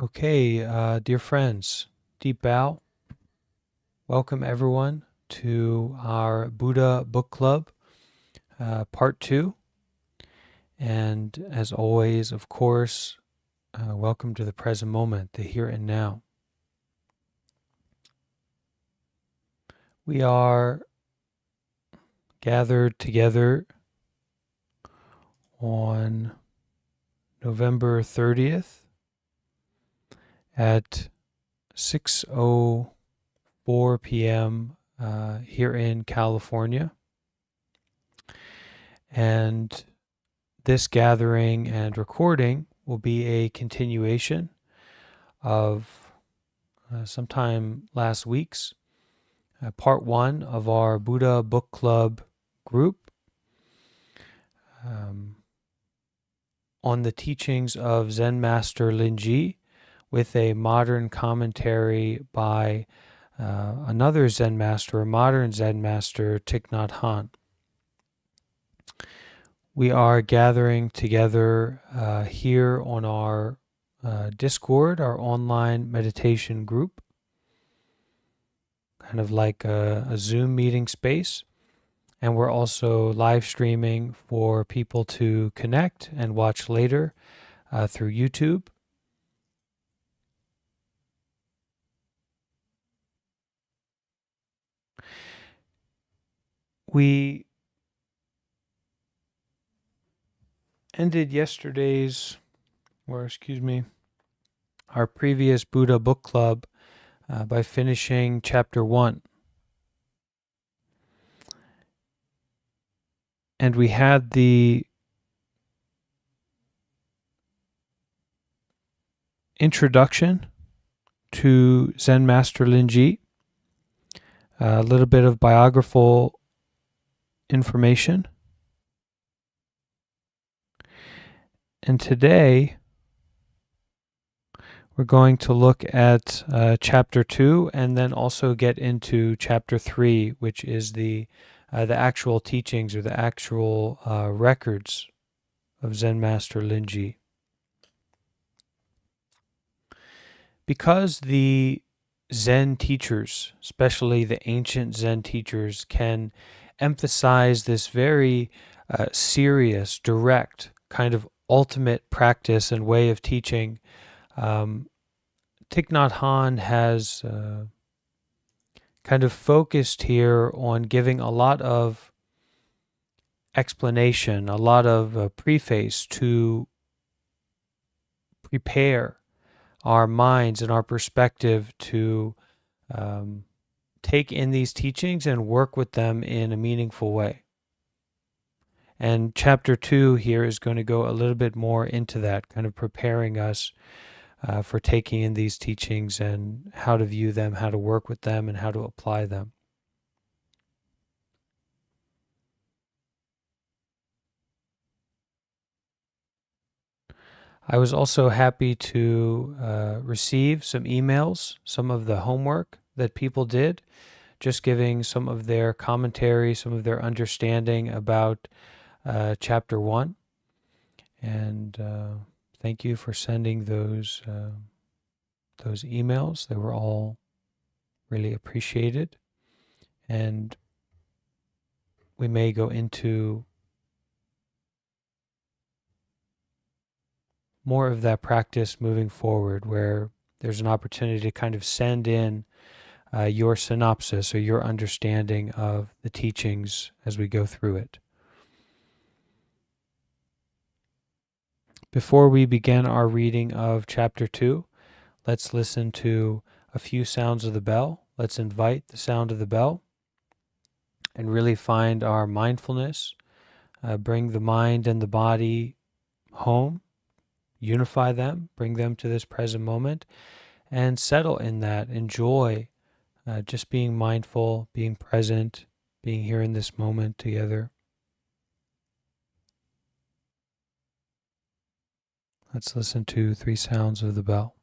Okay, dear friends, deep bow. Welcome everyone to our Buddha Book Club, Part 2. And as always, of course, welcome to the present moment, the here and now. We are gathered together on November 30th at 6:04 p.m. Here in California. And this gathering and recording will be a continuation of sometime last week's part 1 of our Buddha Book Club group on the teachings of Zen Master Linji, with a modern commentary by another Zen master, a modern Zen master, Thich Nhat Hanh. We are gathering together here on our Discord, our online meditation group, kind of like a Zoom meeting space. And we're also live streaming for people to connect and watch later through YouTube. We ended our previous Buddha Book Club by finishing chapter 1. And we had the introduction to Zen Master Linji, a little bit of biographical information. And today we're going to look at chapter 2 and then also get into chapter 3, which is the actual teachings or the actual records of Zen Master Linji. Because the Zen teachers, especially the ancient Zen teachers, can emphasize this very serious, direct, kind of ultimate practice and way of teaching, Thich Nhat Hanh has kind of focused here on giving a lot of explanation, a lot of preface to prepare our minds and our perspective to take in these teachings and work with them in a meaningful way. And chapter 2 here is going to go a little bit more into that, kind of preparing us for taking in these teachings and how to view them, how to work with them, and how to apply them. I was also happy to receive some emails, some of the homework that people did, just giving some of their commentary, some of their understanding about chapter 1. And thank you for sending those emails. They were all really appreciated. And we may go into more of that practice moving forward, where there's an opportunity to kind of send in your synopsis or your understanding of the teachings as we go through it. Before we begin our reading of chapter 2, let's listen to a few sounds of the bell. Let's invite the sound of the bell and really find our mindfulness, bring the mind and the body home, unify them, bring them to this present moment, and settle in that. Enjoy just being mindful, being present, being here in this moment together. Let's listen to 3 sounds of the bell.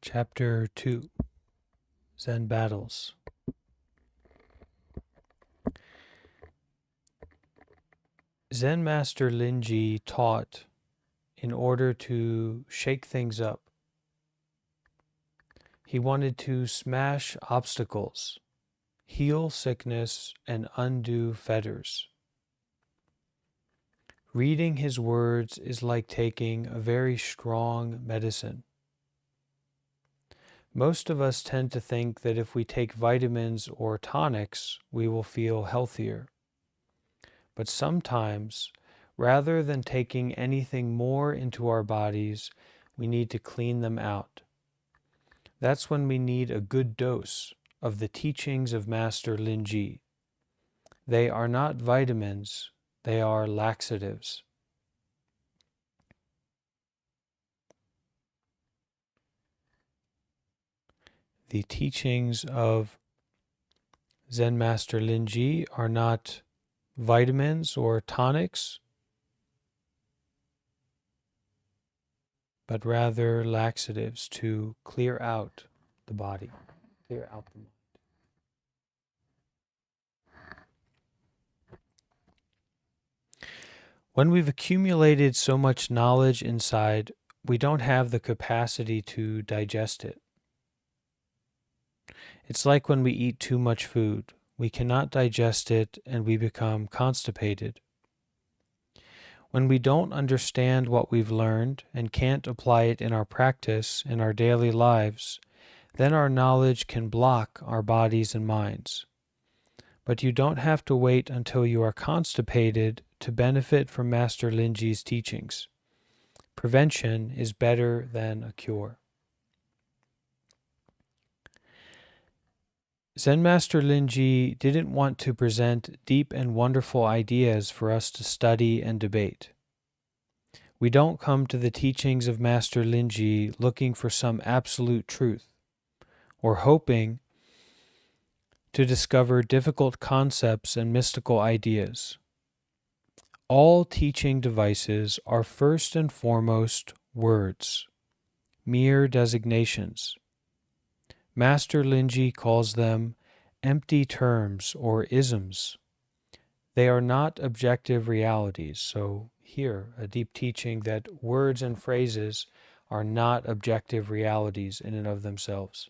Chapter 2, Zen Battles. Zen Master Linji taught in order to shake things up. He wanted to smash obstacles, heal sickness, and undo fetters. Reading his words is like taking a very strong medicine. Most of us tend to think that if we take vitamins or tonics, we will feel healthier. But sometimes, rather than taking anything more into our bodies, we need to clean them out. That's when we need a good dose of the teachings of Master Linji. They are not vitamins, they are laxatives. The teachings of Zen Master Linji are not vitamins or tonics, but rather laxatives to clear out the body, clear out the mind. When we've accumulated so much knowledge inside, we don't have the capacity to digest it. It's like when we eat too much food. We cannot digest it and we become constipated. When we don't understand what we've learned and can't apply it in our practice, in our daily lives, then our knowledge can block our bodies and minds. But you don't have to wait until you are constipated to benefit from Master Linji's teachings. Prevention is better than a cure. Zen Master Linji didn't want to present deep and wonderful ideas for us to study and debate. We don't come to the teachings of Master Linji looking for some absolute truth or hoping to discover difficult concepts and mystical ideas. All teaching devices are first and foremost words, mere designations. Master Linji calls them empty terms or isms. They are not objective realities. So here, a deep teaching that words and phrases are not objective realities in and of themselves.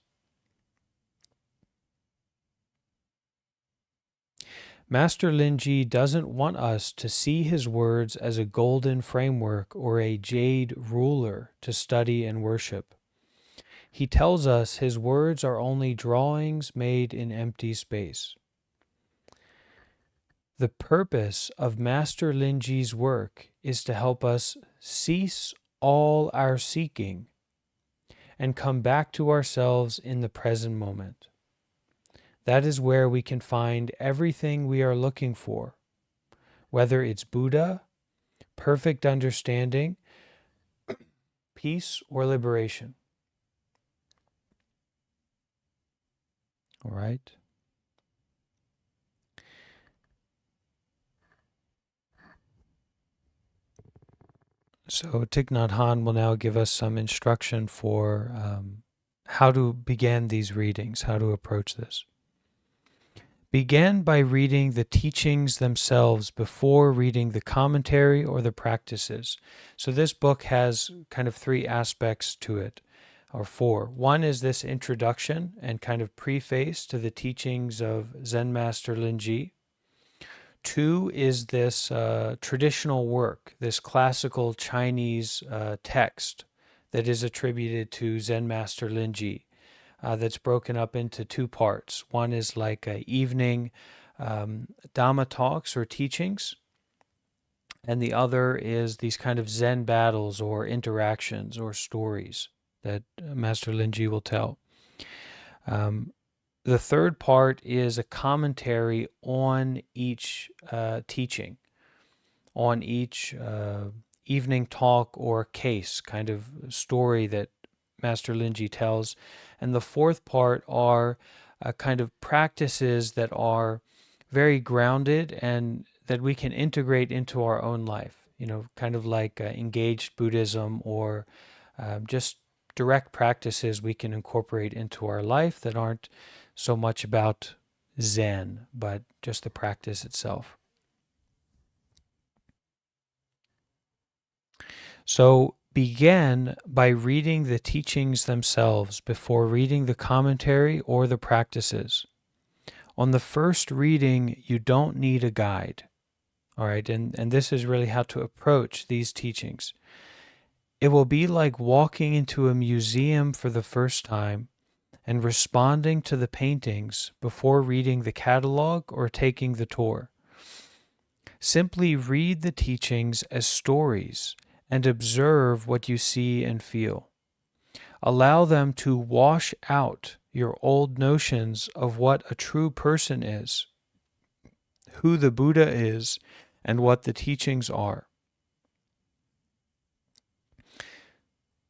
Master Linji doesn't want us to see his words as a golden framework or a jade ruler to study and worship. He tells us his words are only drawings made in empty space. The purpose of Master Linji's work is to help us cease all our seeking and come back to ourselves in the present moment. That is where we can find everything we are looking for, whether it's Buddha, perfect understanding, peace, or liberation. All right. So Thich Nhat Hanh will now give us some instruction for how to begin these readings, how to approach this. Begin by reading the teachings themselves before reading the commentary or the practices. So this book has kind of three aspects to it, or four. One is this introduction and kind of preface to the teachings of Zen Master Linji. Two is this traditional work, this classical Chinese text that is attributed to Zen Master Linji, that's broken up into two parts. One is like evening Dhamma talks or teachings, and the other is these kind of Zen battles or interactions or stories that Master Linji will tell. The third part is a commentary on each teaching, on each evening talk or case, kind of story that Master Linji tells. And the fourth part are kind of practices that are very grounded and that we can integrate into our own life, kind of like engaged Buddhism or just direct practices we can incorporate into our life that aren't so much about Zen, but just the practice itself. So begin by reading the teachings themselves before reading the commentary or the practices. On the first reading, you don't need a guide. All right, and this is really how to approach these teachings. It will be like walking into a museum for the first time and responding to the paintings before reading the catalog or taking the tour. Simply read the teachings as stories and observe what you see and feel. Allow them to wash out your old notions of what a true person is, who the Buddha is, and what the teachings are.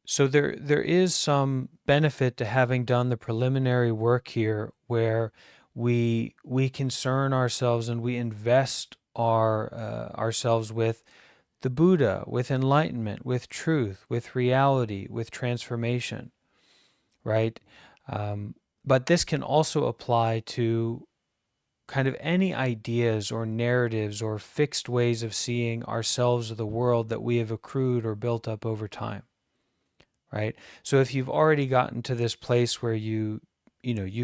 So there is some benefit to having done the preliminary work here, where we concern ourselves and we invest ourselves with the Buddha, with enlightenment, with truth, with reality, with transformation, right? But this can also apply to kind of any ideas or narratives or fixed ways of seeing ourselves or the world that we have accrued or built up over time, right? So if you've already gotten to this place where you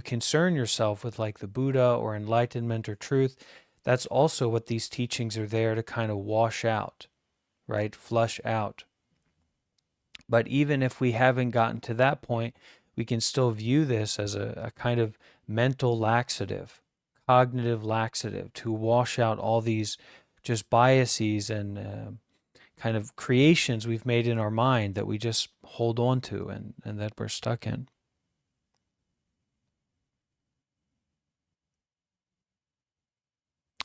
concern yourself with like the Buddha or enlightenment or truth, that's also what these teachings are there to kind of wash out, right? Flush out. But even if we haven't gotten to that point, we can still view this as a kind of mental laxative, cognitive laxative, to wash out all these just biases and kind of creations we've made in our mind that we just hold on to and that we're stuck in.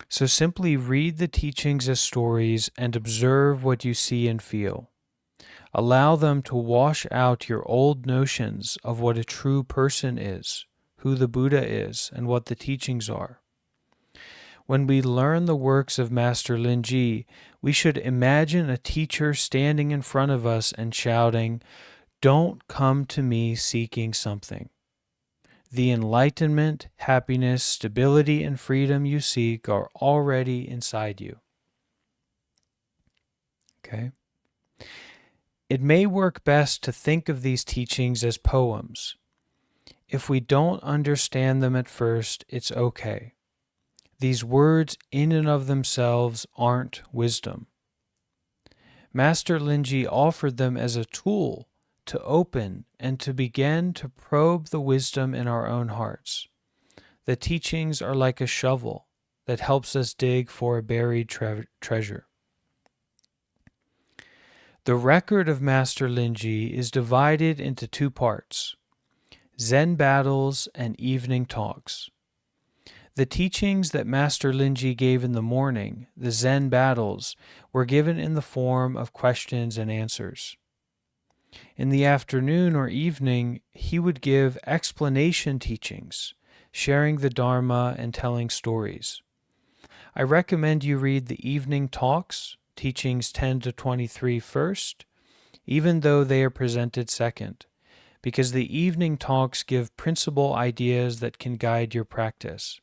So simply read the teachings as stories and observe what you see and feel. Allow them to wash out your old notions of what a true person is, who the Buddha is, and what the teachings are. When we learn the works of Master Linji, we should imagine a teacher standing in front of us and shouting, "Don't come to me seeking something. The enlightenment, happiness, stability, and freedom you seek are already inside you." Okay? It may work best to think of these teachings as poems. If we don't understand them at first, it's okay. These words in and of themselves aren't wisdom. Master Linji offered them as a tool to open and to begin to probe the wisdom in our own hearts. The teachings are like a shovel that helps us dig for a buried treasure. The record of Master Linji is divided into two parts: Zen battles and evening talks. The teachings that Master Linji gave in the morning, the Zen battles, were given in the form of questions and answers. In the afternoon or evening, he would give explanation teachings, sharing the Dharma and telling stories. I recommend you read the evening talks, teachings 10 to 23 first, even though they are presented second, because the evening talks give principal ideas that can guide your practice.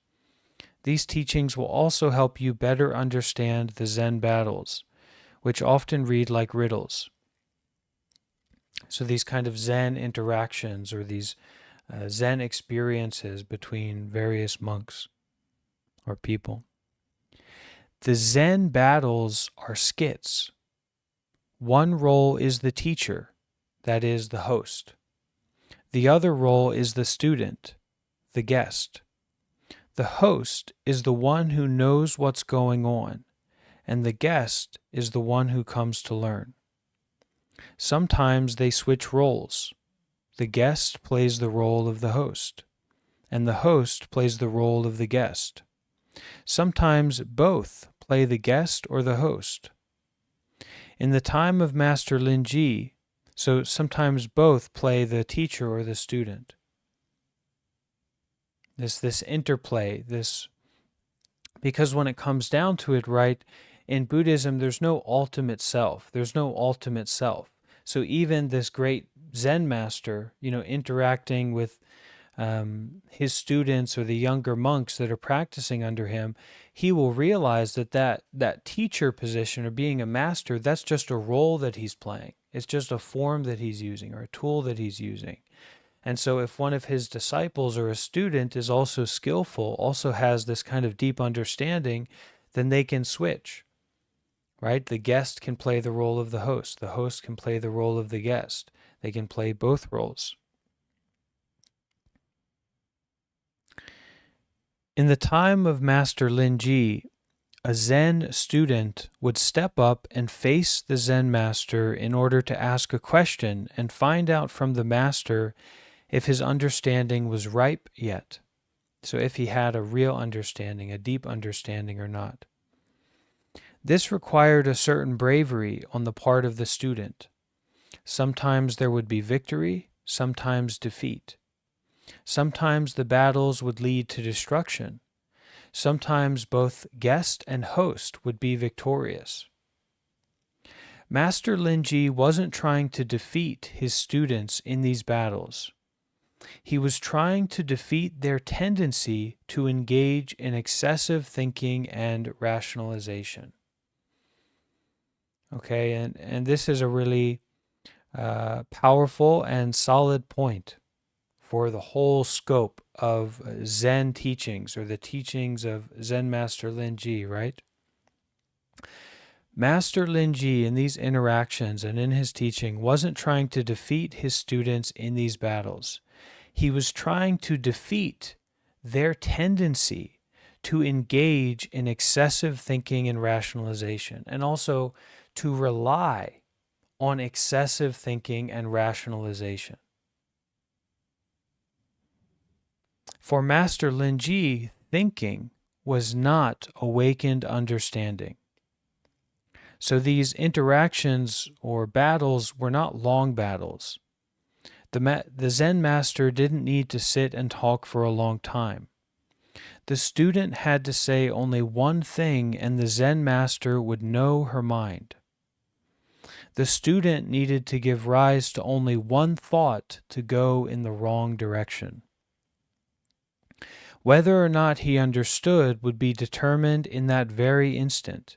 These teachings will also help you better understand the Zen battles, which often read like riddles. So these kind of Zen interactions or these Zen experiences between various monks or people. The Zen battles are skits. One role is the teacher, that is, the host. The other role is the student, the guest. The host is the one who knows what's going on, and the guest is the one who comes to learn. Sometimes they switch roles. The guest plays the role of the host, and the host plays the role of the guest. Sometimes both play the guest or the host. In the time of Master Linji, so sometimes both play the teacher or the student. This interplay, because when it comes down to it, right, in Buddhism, there's no ultimate self. There's no ultimate self. So even this great Zen master, interacting with his students or the younger monks that are practicing under him, he will realize that teacher position or being a master, that's just a role that he's playing. It's just a form that he's using or a tool that he's using. And so if one of his disciples or a student is also skillful, also has this kind of deep understanding, then they can switch, right? The guest can play the role of the host can play the role of the guest. They can play both roles. In the time of Master Linji, a Zen student would step up and face the Zen master in order to ask a question and find out from the master if his understanding was ripe yet. So if he had a real understanding, a deep understanding or not. This required a certain bravery on the part of the student. Sometimes there would be victory, sometimes defeat. Sometimes the battles would lead to destruction. Sometimes both guest and host would be victorious. Master Linji wasn't trying to defeat his students in these battles. He was trying to defeat their tendency to engage in excessive thinking and rationalization. Okay, and this is a really powerful and solid point for the whole scope of Zen teachings, or the teachings of Zen Master Linji, right? Master Linji in these interactions and in his teaching wasn't trying to defeat his students in these battles. He was trying to defeat their tendency to engage in excessive thinking and rationalization, and also to rely on excessive thinking and rationalization. For Master Linji, thinking was not awakened understanding. So these interactions or battles were not long battles. The Zen master didn't need to sit and talk for a long time. The student had to say only one thing and the Zen master would know her mind. The student needed to give rise to only one thought to go in the wrong direction. Whether or not he understood would be determined in that very instant.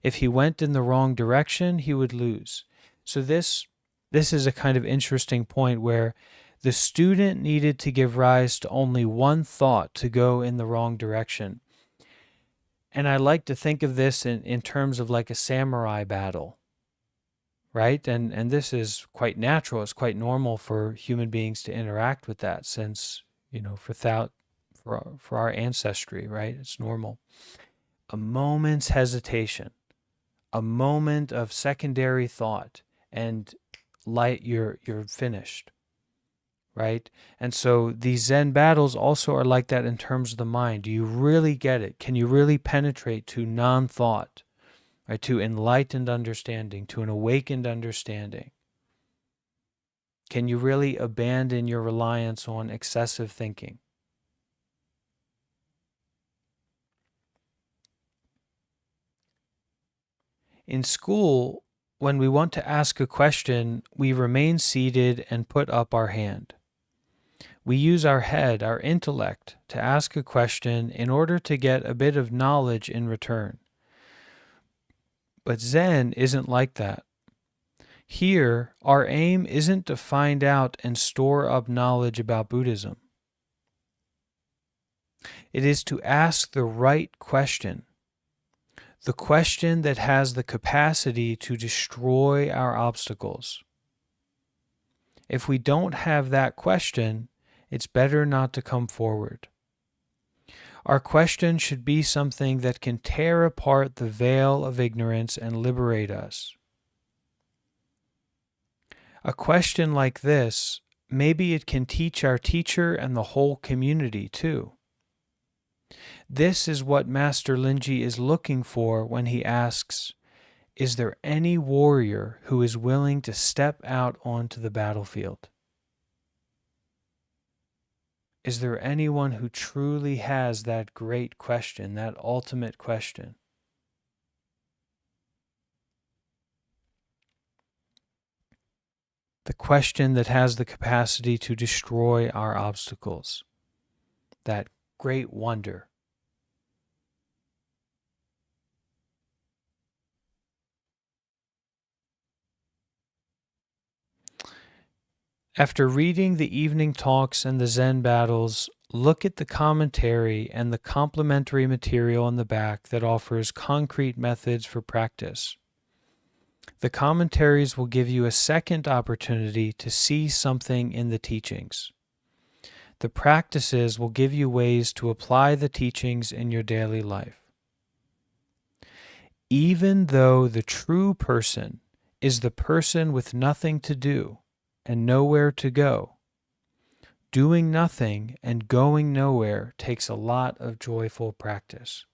If he went in the wrong direction, he would lose. So this is a kind of interesting point where the student needed to give rise to only one thought to go in the wrong direction. And I like to think of this in terms of like a samurai battle, right? And this is quite natural. It's quite normal for human beings to interact with that, since, for our ancestry, right? It's normal. A moment's hesitation, a moment of secondary thought, and you're finished, right? And so these Zen battles also are like that in terms of the mind. Do you really get it? Can you really penetrate to non-thought, right? To enlightened understanding, to an awakened understanding? Can you really abandon your reliance on excessive thinking? In school, when we want to ask a question, we remain seated and put up our hand. We use our head, our intellect, to ask a question in order to get a bit of knowledge in return. But Zen isn't like that. Here, our aim isn't to find out and store up knowledge about Buddhism. It is to ask the right question, the question that has the capacity to destroy our obstacles. If we don't have that question, it's better not to come forward. Our question should be something that can tear apart the veil of ignorance and liberate us. A question like this, maybe it can teach our teacher and the whole community too. This is what Master Linji is looking for when he asks, is there any warrior who is willing to step out onto the battlefield? Is there anyone who truly has that great question, that ultimate question? the question that has the capacity to destroy our obstacles, that great wonder. After reading the evening talks and the Zen battles, look at the commentary and the complementary material in the back that offers concrete methods for practice. The commentaries will give you a second opportunity to see something in the teachings. The practices will give you ways to apply the teachings in your daily life. Even though the true person is the person with nothing to do and nowhere to go, doing nothing and going nowhere takes a lot of joyful practice.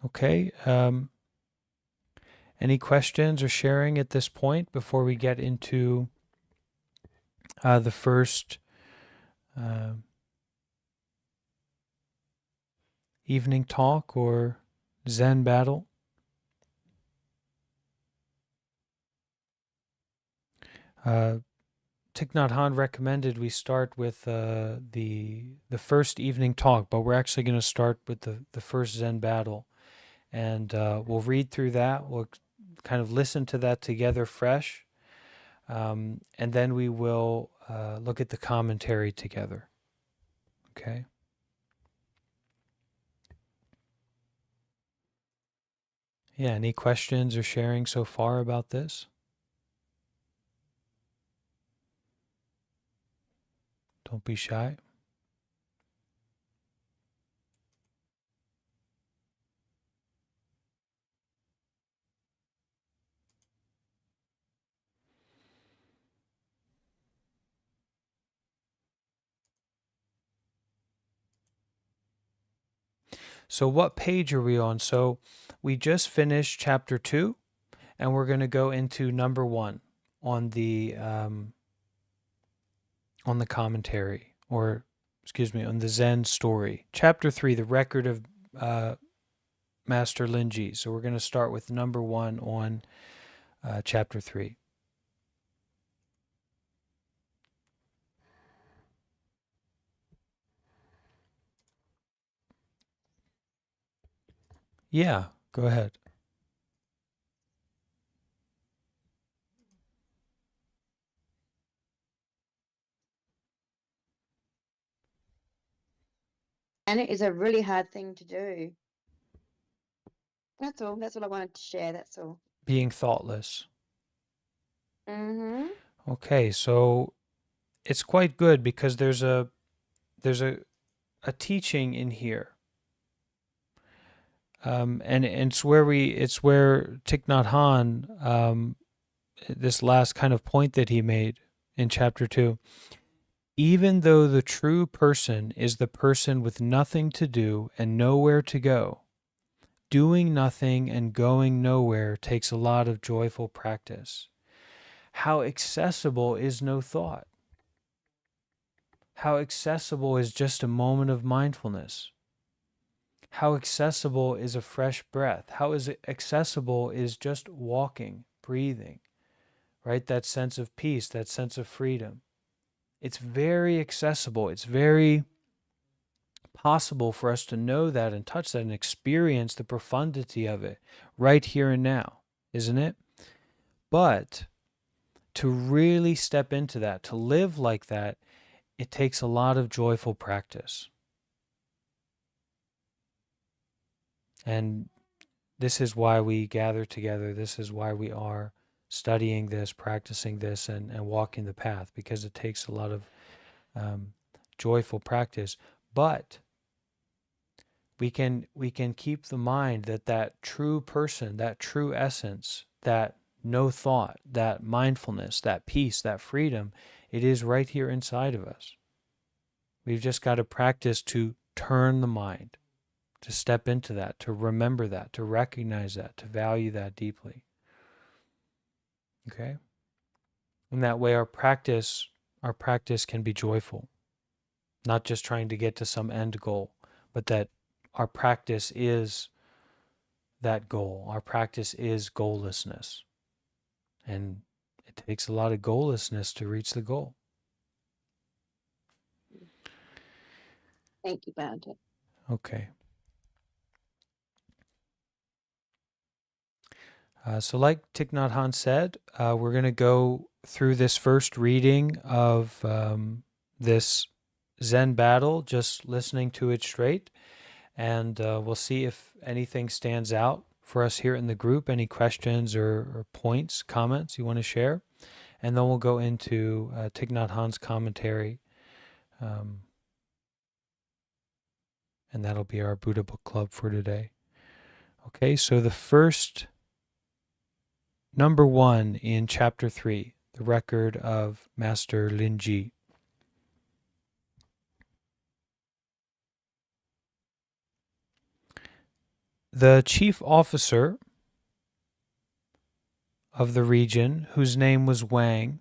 Okay, any questions or sharing at this point before we get into the first evening talk or Zen battle? Thich Nhat Hanh recommended we start with the first evening talk, but we're actually going to start with the first Zen battle, and we'll read through that. We'll kind of listen to that together fresh, and then we will look at the commentary together. Okay. Yeah, any questions or sharing so far about this? Don't be shy. So what page are we on? So we just finished chapter 2, and we're going to go into number 1 on the commentary, or excuse me, on the Zen story. Chapter 3, the record of Master Linji. So we're going to start with number 1 on chapter 3. Yeah, go ahead. And it is a really hard thing to do. That's all. That's all I wanted to share. That's all. Being thoughtless. Mm-hmm. Okay, so it's quite good because there's a teaching in here. And it's where Thich Nhat Hanh, this last kind of point that he made in chapter 2, even though the true person is the person with nothing to do and nowhere to go, doing nothing and going nowhere takes a lot of joyful practice. How accessible is no thought? How accessible is just a moment of mindfulness? How accessible is a fresh breath? How accessible is just walking, breathing, right? That sense of peace, that sense of freedom. It's very accessible. It's very possible for us to know that and touch that and experience the profundity of it right here and now, isn't it? But to really step into that, to live like that, it takes a lot of joyful practice. And this is why we gather together. This is why we are studying this, practicing this, and walking the path, because it takes a lot of joyful practice. But we can keep the mind that true person, that true essence, that no thought, that mindfulness, that peace, that freedom, it is right here inside of us. We've just got to practice to turn the mind, to step into that, to remember that, to recognize that, to value that deeply. Okay? In that way, our practice can be joyful, not just trying to get to some end goal, but that our practice is that goal. Our practice is goallessness. And it takes a lot of goallessness to reach the goal. Thank you, Bhante. Okay. So like Thich Nhat Hanh said, we're going to go through this first reading of this Zen battle, just listening to it straight. And we'll see if anything stands out for us here in the group, any questions or points, comments you want to share. And then we'll go into Thich Nhat Hanh's commentary. And that'll be our Buddha Book Club for today. Okay, so the first, number 1 in chapter 3, the record of Master Linji. The chief officer of the region, whose name was Wang,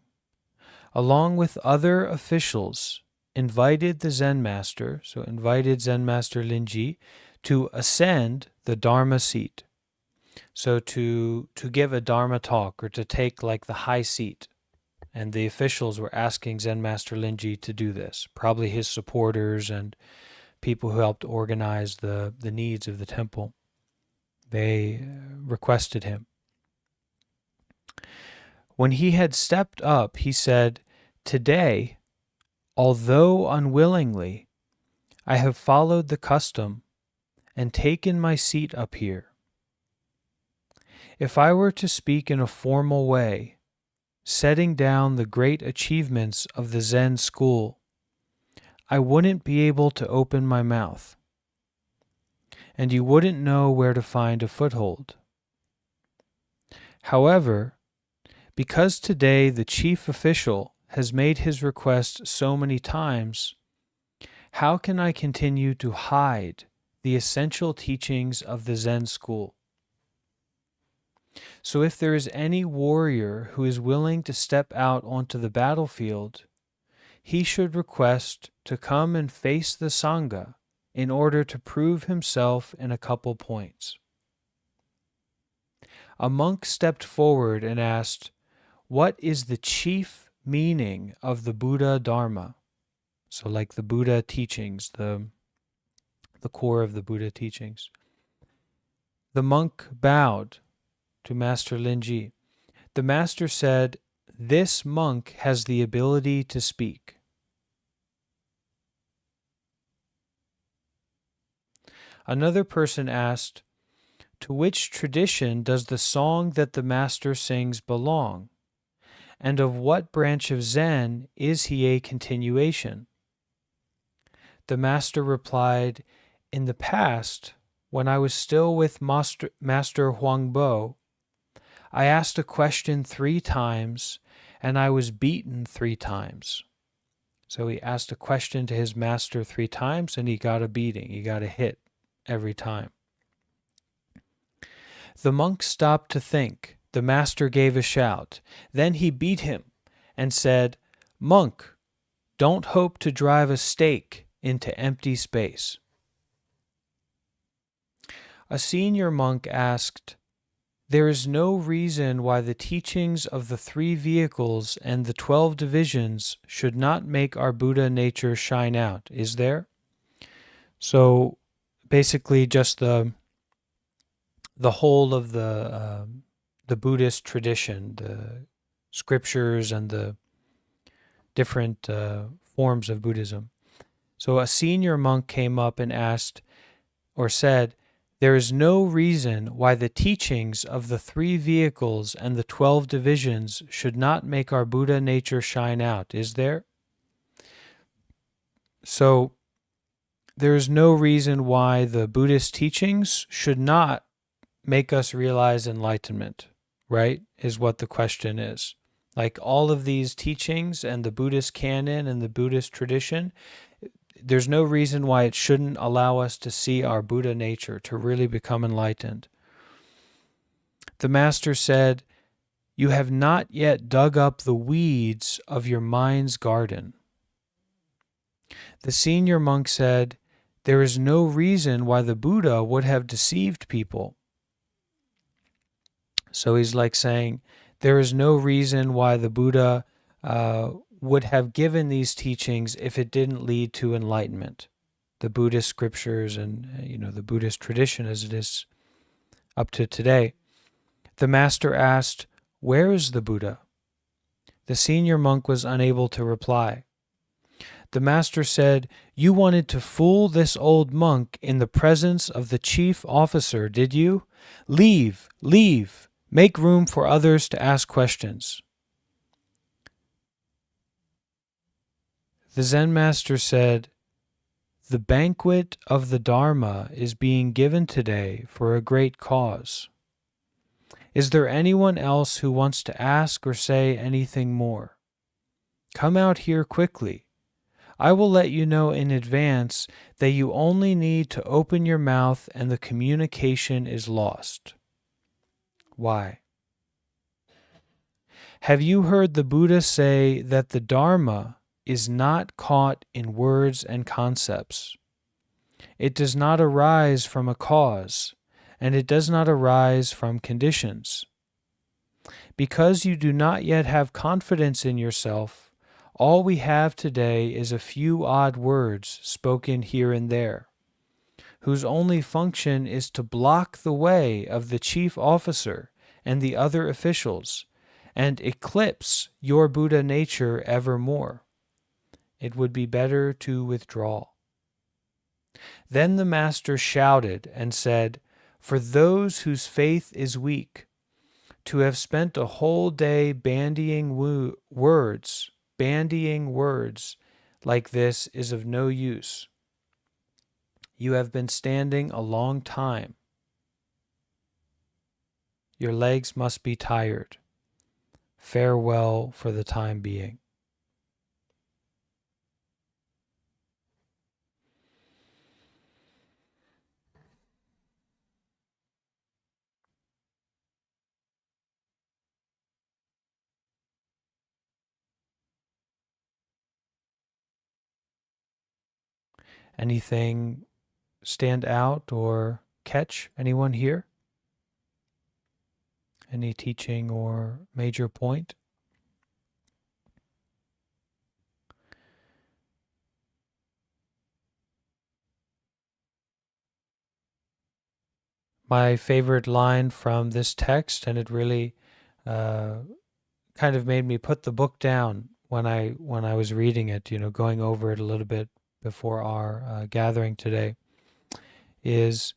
along with other officials, invited the Zen Master, so invited Zen Master Linji, to ascend the Dharma seat. So to give a Dharma talk, or to take like the high seat. And the officials were asking Zen Master Linji to do this, probably his supporters and people who helped organize the needs of the temple. They requested him. When he had stepped up, he said, "Today, although unwillingly, I have followed the custom and taken my seat up here. If I were to speak in a formal way, setting down the great achievements of the Zen school, I wouldn't be able to open my mouth, and you wouldn't know where to find a foothold. However, because today the chief official has made his request so many times, how can I continue to hide the essential teachings of the Zen school? So if there is any warrior who is willing to step out onto the battlefield, he should request to come and face the Sangha in order to prove himself in a couple points." A monk stepped forward and asked, "What is the chief meaning of the Buddha Dharma?" So like the Buddha teachings, the core of the Buddha teachings. The monk bowed to Master Linji. The master said, "This monk has the ability to speak." Another person asked, "To which tradition does the song that the master sings belong? And of what branch of Zen is he a continuation?" The master replied, "In the past, when I was still with Master Huangbo, I asked a question 3 times, and I was beaten 3 times. So he asked a question to his master 3 times, and he got a beating. He got a hit every time. The monk stopped to think. The master gave a shout. Then he beat him and said, "Monk, don't hope to drive a stake into empty space." A senior monk asked, "There is no reason why the teachings of the 3 vehicles and the 12 divisions should not make our Buddha nature shine out, is there?" So basically just the whole of the Buddhist tradition, the scriptures and the different forms of Buddhism. So a senior monk came up and asked or said, "There is no reason why the teachings of the 3 vehicles and the 12 divisions should not make our Buddha nature shine out, is there?" So there is no reason why the Buddhist teachings should not make us realize enlightenment, right? Is what the question is. Like all of these teachings and the Buddhist canon and the Buddhist tradition, there's no reason why it shouldn't allow us to see our Buddha nature, to really become enlightened. The master said, "You have not yet dug up the weeds of your mind's garden." The senior monk said, there is no reason why the Buddha would have deceived people. So he's like saying, there is no reason why the Buddha would have given these teachings if it didn't lead to enlightenment. The Buddhist scriptures and the Buddhist tradition as it is up to today. The master asked, "Where is the Buddha?" The senior monk was unable to reply. The master said, "You wanted to fool this old monk in the presence of the chief officer, did you? Leave, leave. Make room for others to ask questions." The Zen master said, "The banquet of the Dharma is being given today for a great cause. Is there anyone else who wants to ask or say anything more? Come out here quickly. I will let you know in advance that you only need to open your mouth and the communication is lost." Why? Have you heard the Buddha say that the Dharma is not caught in words and concepts? It does not arise from a cause, and it does not arise from conditions. Because you do not yet have confidence in yourself, all we have today is a few odd words spoken here and there, whose only function is to block the way of the chief officer and the other officials, and eclipse your Buddha nature evermore. It would be better to withdraw. Then the master shouted and said, "For those whose faith is weak, to have spent a whole day bandying words like this is of no use. You have been standing a long time. Your legs must be tired. Farewell for the time being." Anything stand out or catch anyone here? Any teaching or major point? My favorite line from this text, and it really kind of made me put the book down when I was reading it, going over it a little bit before our gathering today, is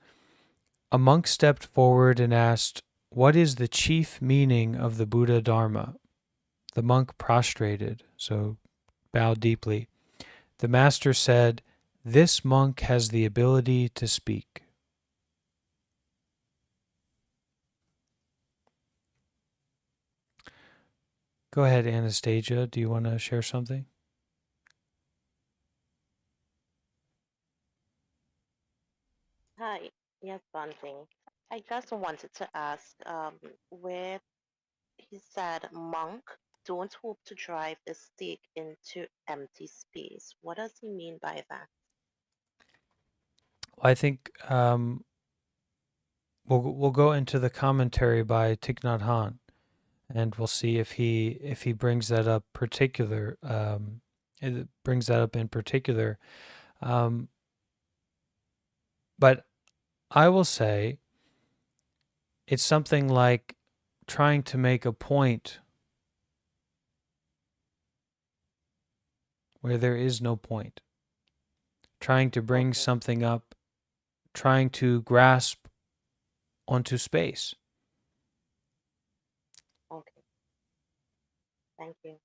a monk stepped forward and asked, "What is the chief meaning of the Buddha Dharma?" The monk prostrated, so bowed deeply. The master said, "This monk has the ability to speak." Go ahead, Anastasia. Do you want to share something? Hi. Yes, Bunting. I just wanted to ask, where he said, "Monk, don't hope to drive the stick into empty space." What does he mean by that? Well, I think we'll go into the commentary by Thich Nhat Hanh, and we'll see if he brings that up it brings that up in particular. Um, but I will say it's something like trying to make a point where there is no point, trying to bring Okay. something up, trying to grasp onto space, Okay. Thank you.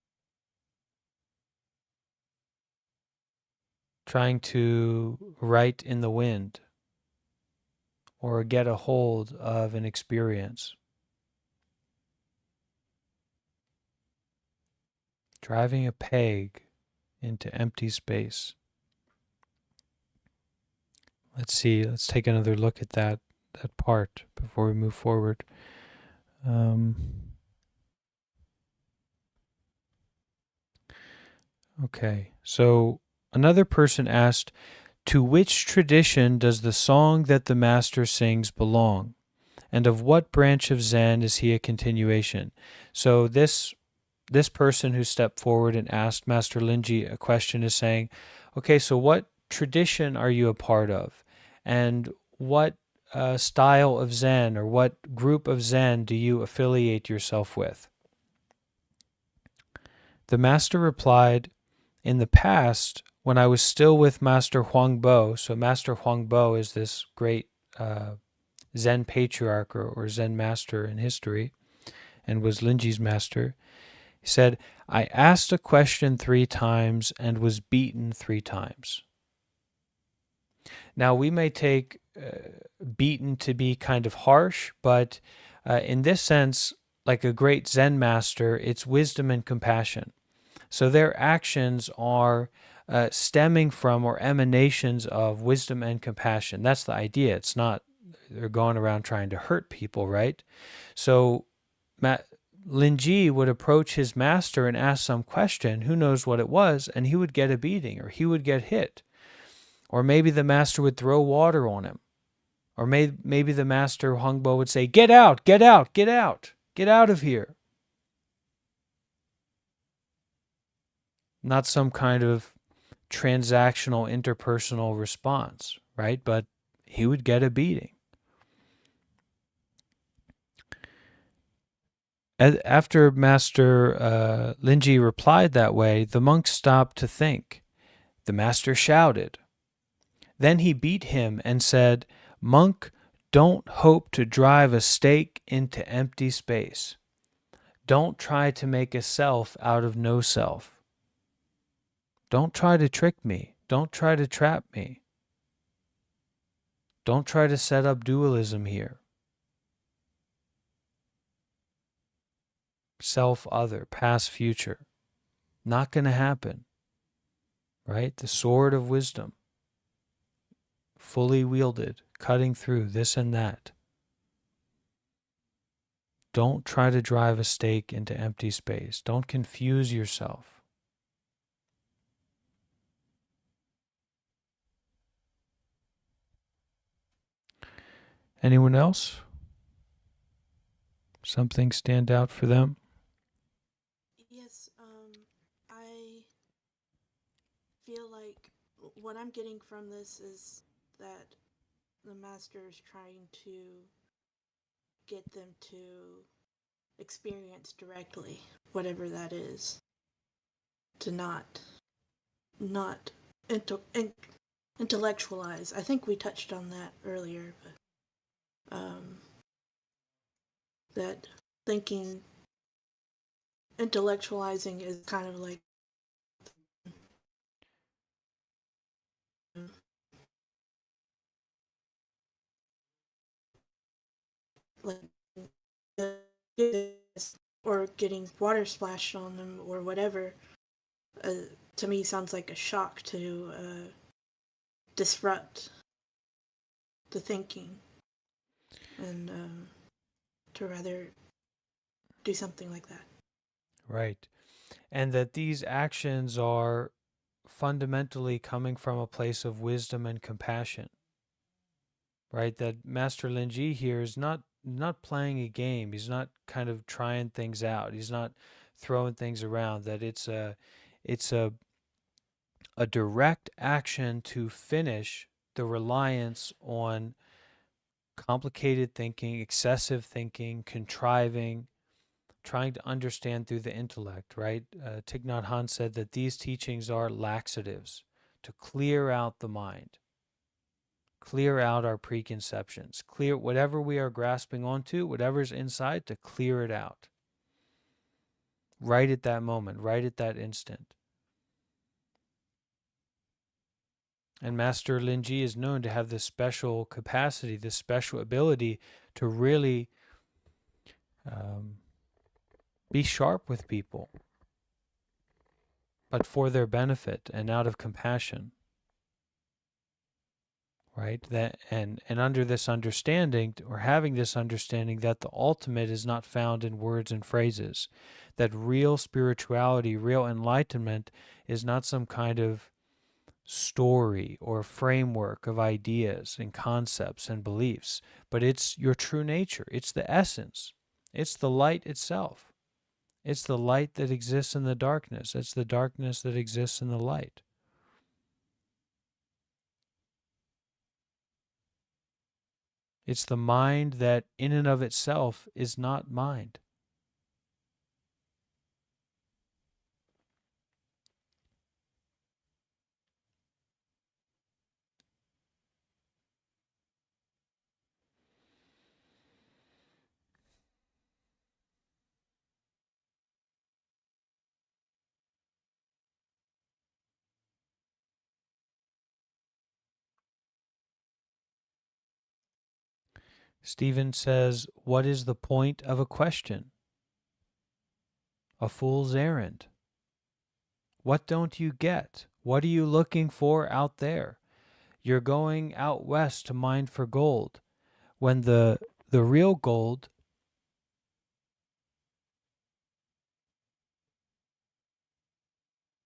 trying to write in the wind or get a hold of an experience, driving a peg into empty space. Let's see. Let's take another look at that part before we move forward. Um, okay. So another person asked, To which tradition does the song that the master sings belong? And of what branch of Zen is he a continuation? So this person who stepped forward and asked Master Linji a question is saying, okay, so what tradition are you a part of? And what style of Zen or what group of Zen do you affiliate yourself with? The master replied, in the past, when I was still with Master Huangbo, so Master Huangbo is this great Zen patriarch or Zen master in history and was Linji's master, he said, I asked a question 3 times and was beaten 3 times. Now, we may take beaten to be kind of harsh, but in this sense, like a great Zen master, it's wisdom and compassion. So their actions are stemming from or emanations of wisdom and compassion. That's the idea. It's not they're going around trying to hurt people, right? So Linji would approach his master and ask some question, who knows what it was, and he would get a beating or he would get hit. Or maybe the master would throw water on him. Or maybe the master Hongbo would say, get out, get out, get out, get out of here. Not some kind of transactional, interpersonal response, right? But he would get a beating. After Master Linji replied that way, the monk stopped to think. The master shouted. Then he beat him and said, Monk, don't hope to drive a stake into empty space. Don't try to make a self out of no self. Don't try to trick me. Don't try to trap me. Don't try to set up dualism here. Self, other, past, future. Not going to happen. Right? The sword of wisdom. Fully wielded, cutting through this and that. Don't try to drive a stake into empty space. Don't confuse yourself. Anyone else? Something stand out for them? Yes, I feel like what I'm getting from this is that the master is trying to get them to experience directly whatever that is, to not intellectualize. I think we touched on that earlier, but that thinking, intellectualizing is kind of like or getting water splashed on them or whatever, to me sounds like a shock to disrupt the thinking and to rather do something like that. Right. And that these actions are fundamentally coming from a place of wisdom and compassion. Right? That Master Linji here is not playing a game. He's not kind of trying things out. He's not throwing things around. That it's a direct action to finish the reliance on complicated thinking, excessive thinking, contriving, trying to understand through the intellect, right? Thich Nhat Hanh said that these teachings are laxatives to clear out the mind, clear out our preconceptions, clear whatever we are grasping onto, whatever's inside, to clear it out. Right at that moment, right at that instant. And Master Linji is known to have this special capacity, this special ability to really be sharp with people, but for their benefit and out of compassion. Right? That and under this understanding, or having this understanding, that the ultimate is not found in words and phrases, that real spirituality, real enlightenment is not some kind of story or framework of ideas and concepts and beliefs, but it's your true nature. It's the essence. It's the light itself. It's the light that exists in the darkness. It's the darkness that exists in the light. It's the mind that in and of itself is not mind. Stephen says, what is the point of a question? A fool's errand. What don't you get? What are you looking for out there? You're going out west to mine for gold, when the real gold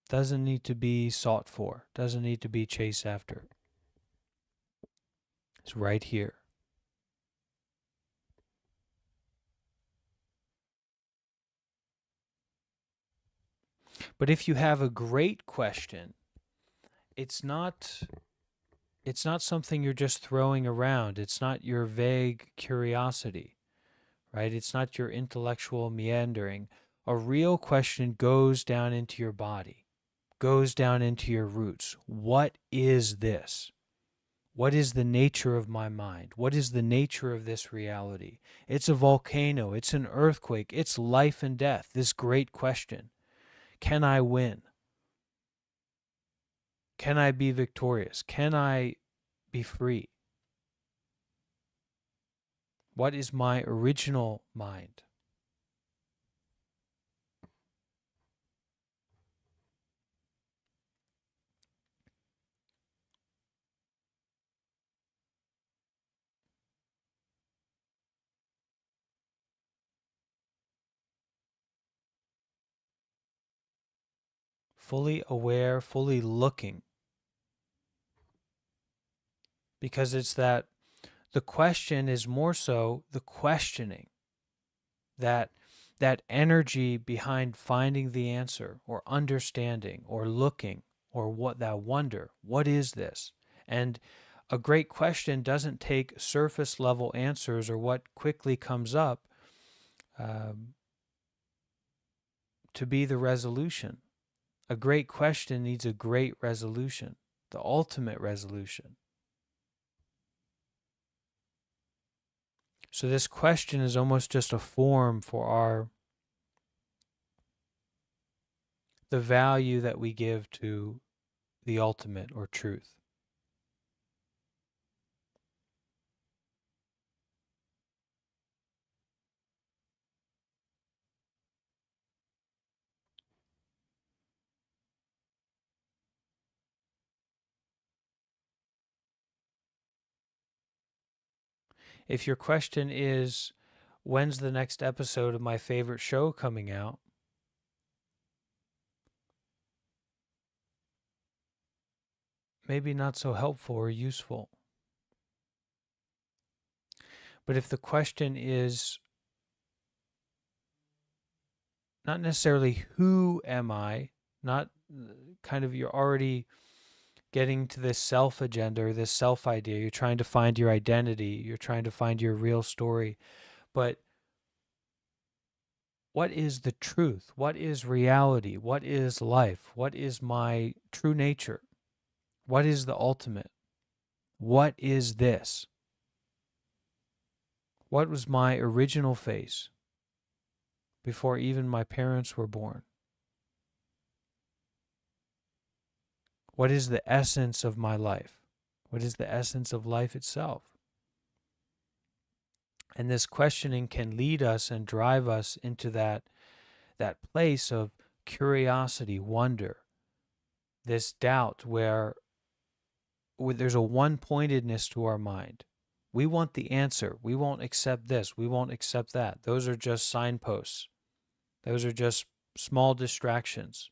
doesn't need to be sought for, doesn't need to be chased after. It's right here. But if you have a great question, it's not something you're just throwing around. It's not your vague curiosity, right? It's not your intellectual meandering. A real question goes down into your body, goes down into your roots. What is this? What is the nature of my mind? What is the nature of this reality? It's a volcano. It's an earthquake. It's life and death. This great question. Can I win? Can I be victorious? Can I be free? What is my original mind? Fully aware, fully looking. Because it's that the question is more so the questioning, that energy behind finding the answer or understanding or looking or what that wonder. What is this? And a great question doesn't take surface level answers or what quickly comes up to be the resolution. A great question needs a great resolution, the ultimate resolution. So this question is almost just a form for the value that we give to the ultimate or truth. If your question is, when's the next episode of my favorite show coming out? Maybe not so helpful or useful. But if the question is not necessarily who am I, not kind of you're already getting to this self agenda or this self idea, you're trying to find your identity, you're trying to find your real story, but what is the truth? What is reality? What is life? What is my true nature? What is the ultimate? What is this? What was my original face before even my parents were born? What is the essence of my life? What is the essence of life itself? And this questioning can lead us and drive us into that place of curiosity, wonder, this doubt where there's a one-pointedness to our mind. We want the answer. We won't accept this. We won't accept that. Those are just signposts. Those are just small distractions.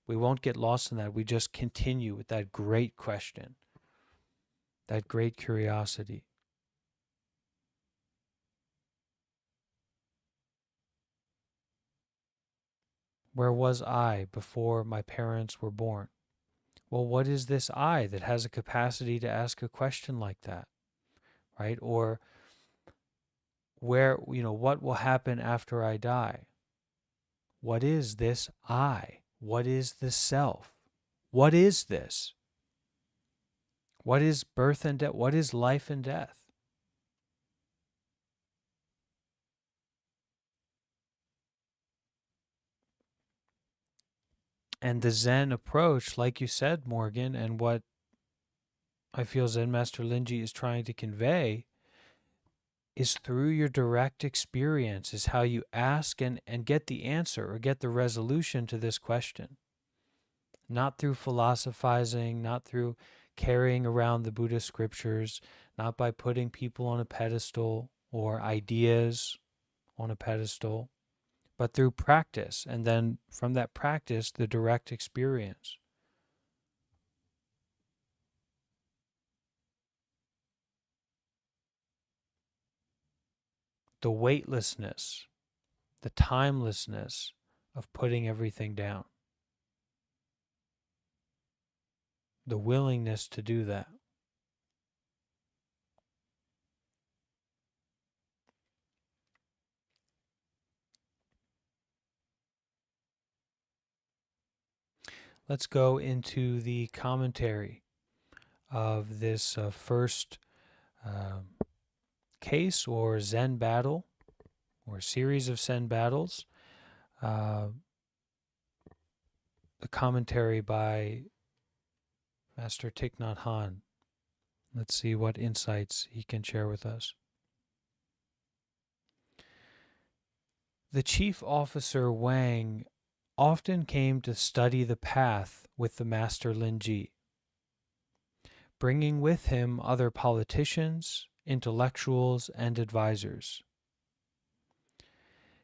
We won't get lost in that. We just continue with that great question, that great curiosity. Where was I before my parents were born? Well, what is this I that has a capacity to ask a question like that, right? Or what will happen after I die? What is this I? What is the self? What is this? What is birth and death? What is life and death? And the Zen approach, like you said, Morgan, and what I feel Zen Master Linji is trying to convey is through your direct experience, is how you ask and get the answer or get the resolution to this question. Not through philosophizing, not through carrying around the Buddhist scriptures, not by putting people on a pedestal or ideas on a pedestal, but through practice, and then from that practice, the direct experience. The weightlessness, the timelessness of putting everything down. The willingness to do that. Let's go into the commentary of this first case or Zen battle or series of Zen battles. The commentary by Master Thich Nhat Hanh. Let's see what insights he can share with us. The chief officer Wang often came to study the path with the Master Linji, bringing with him other politicians, intellectuals, and advisors.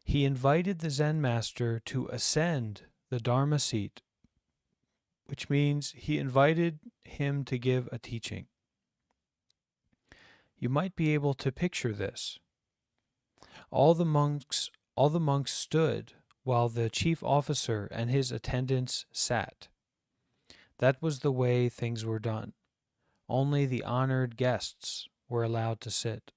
He invited the Zen master to ascend the Dharma seat, which means he invited him to give a teaching. You might be able to picture this. All the monks stood while the chief officer and his attendants sat. That was the way things were done. Only the honored guests were allowed to sit.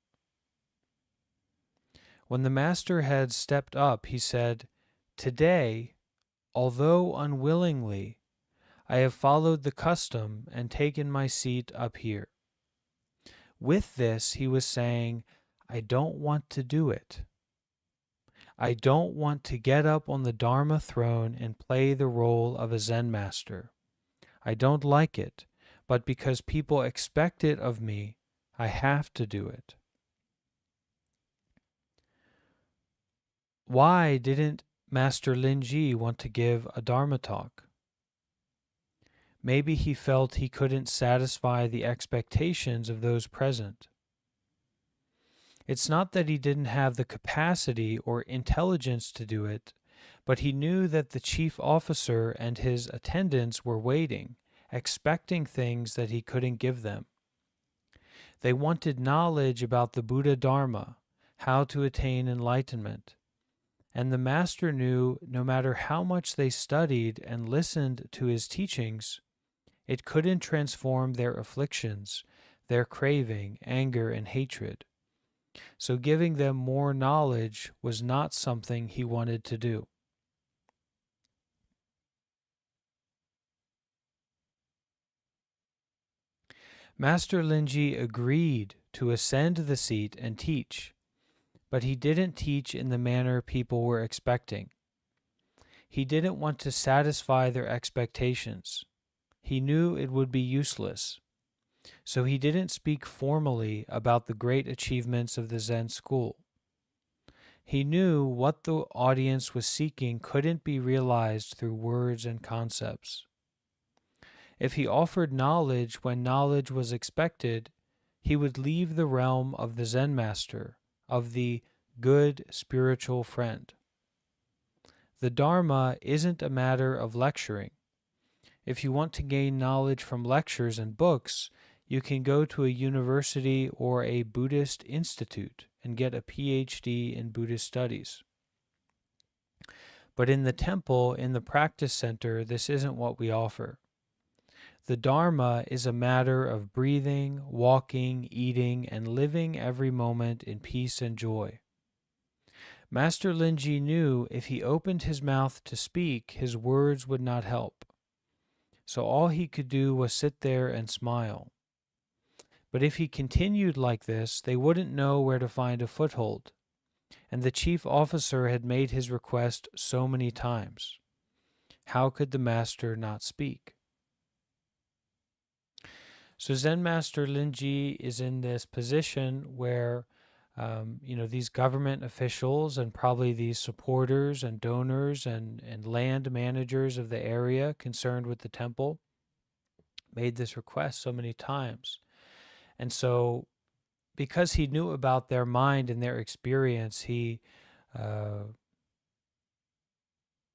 When the master had stepped up, he said, "Today, although unwillingly, I have followed the custom and taken my seat up here." With this, he was saying, I don't want to do it. I don't want to get up on the Dharma throne and play the role of a Zen master. I don't like it, but because people expect it of me, I have to do it. Why didn't Master Linji want to give a Dharma talk? Maybe he felt he couldn't satisfy the expectations of those present. It's not that he didn't have the capacity or intelligence to do it, but he knew that the chief officer and his attendants were waiting, expecting things that he couldn't give them. They wanted knowledge about the Buddha Dharma, how to attain enlightenment. And the master knew no matter how much they studied and listened to his teachings, it couldn't transform their afflictions, their craving, anger, and hatred. So giving them more knowledge was not something he wanted to do. Master Linji agreed to ascend the seat and teach, but he didn't teach in the manner people were expecting. He didn't want to satisfy their expectations. He knew it would be useless. So he didn't speak formally about the great achievements of the Zen school. He knew what the audience was seeking couldn't be realized through words and concepts. If he offered knowledge when knowledge was expected, he would leave the realm of the Zen master, of the good spiritual friend. The Dharma isn't a matter of lecturing. If you want to gain knowledge from lectures and books, you can go to a university or a Buddhist institute and get a PhD in Buddhist studies. But in the temple, in the practice center, this isn't what we offer. The Dharma is a matter of breathing, walking, eating, and living every moment in peace and joy. Master Linji knew if he opened his mouth to speak, his words would not help. So all he could do was sit there and smile. But if he continued like this, they wouldn't know where to find a foothold. And the chief officer had made his request so many times. How could the master not speak? So Zen Master Linji is in this position where these government officials and probably these supporters and donors and land managers of the area concerned with the temple made this request so many times. And so because he knew about their mind and their experience, he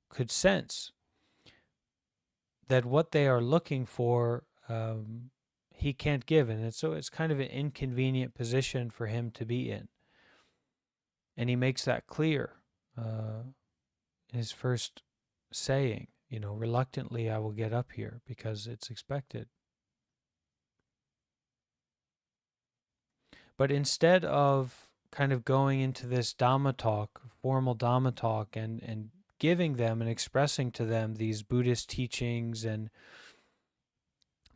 could sense that what they are looking for, he can't give. And so it's kind of an inconvenient position for him to be in. And he makes that clear in his first saying, reluctantly I will get up here because it's expected. But instead of kind of going into this Dhamma talk, formal Dhamma talk, and giving them and expressing to them these Buddhist teachings and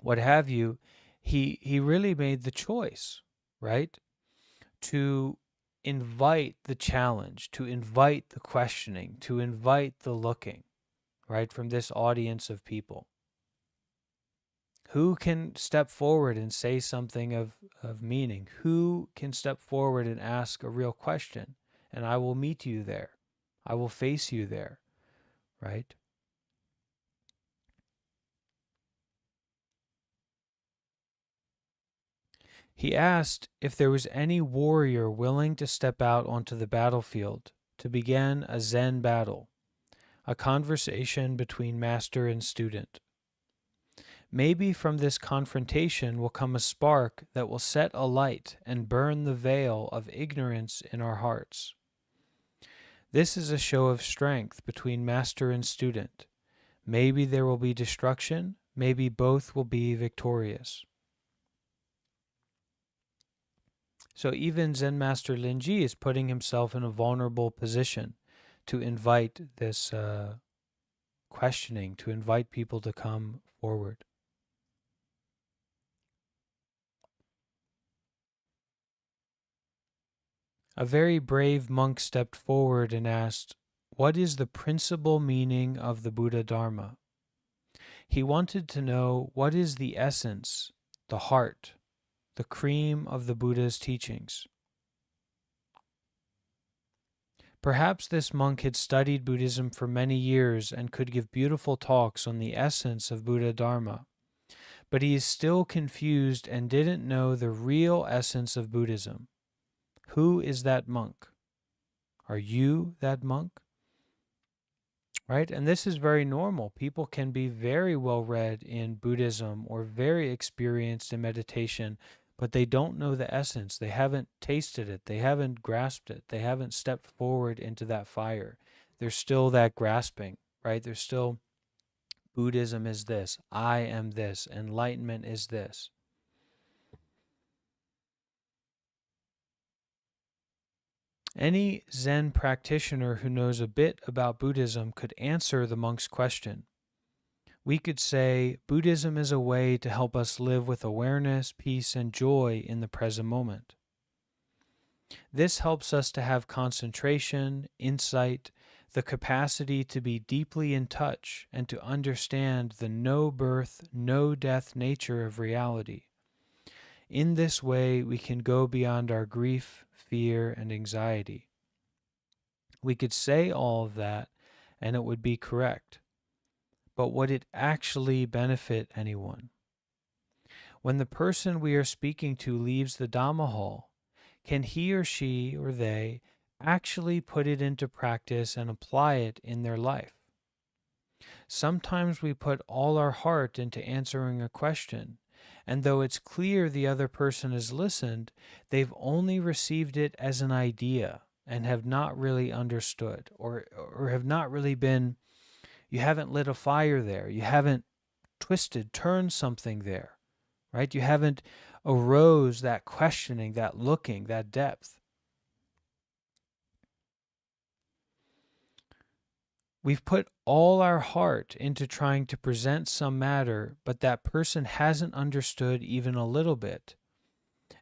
what have you, he really made the choice, right? To invite the challenge, to invite the questioning, to invite the looking, right, from this audience of people. Who can step forward and say something of meaning? Who can step forward and ask a real question? And I will meet you there. I will face you there, right? He asked if there was any warrior willing to step out onto the battlefield to begin a Zen battle, a conversation between master and student. Maybe from this confrontation will come a spark that will set alight and burn the veil of ignorance in our hearts. This is a show of strength between master and student. Maybe there will be destruction, maybe both will be victorious. So even Zen Master Linji is putting himself in a vulnerable position to invite this questioning, to invite people to come forward. A very brave monk stepped forward and asked, "What is the principal meaning of the Buddha Dharma?" He wanted to know what is the essence, the heart, the cream of the Buddha's teachings. Perhaps this monk had studied Buddhism for many years and could give beautiful talks on the essence of Buddha Dharma, but he is still confused and didn't know the real essence of Buddhism. Who is that monk? Are you that monk? Right? And this is very normal. People can be very well read in Buddhism or very experienced in meditation, but they don't know the essence. They haven't tasted it. They haven't grasped it. They haven't stepped forward into that fire. There's still that grasping, right? There's still Buddhism is this. I am this. Enlightenment is this. Any Zen practitioner who knows a bit about Buddhism could answer the monk's question. We could say Buddhism is a way to help us live with awareness, peace, and joy in the present moment. This helps us to have concentration, insight, the capacity to be deeply in touch and to understand the no birth, no death nature of reality. In this way, we can go beyond our grief, fear, and anxiety. We could say all of that and it would be correct. But would it actually benefit anyone? When the person we are speaking to leaves the Dhamma hall, can he or she or they actually put it into practice and apply it in their life? Sometimes we put all our heart into answering a question, and though it's clear the other person has listened, they've only received it as an idea and have not really understood, or have not really been, you haven't lit a fire there, you haven't turned something there, right? You haven't arose that questioning, that looking, that depth. We've put all our heart into trying to present some matter, but that person hasn't understood even a little bit.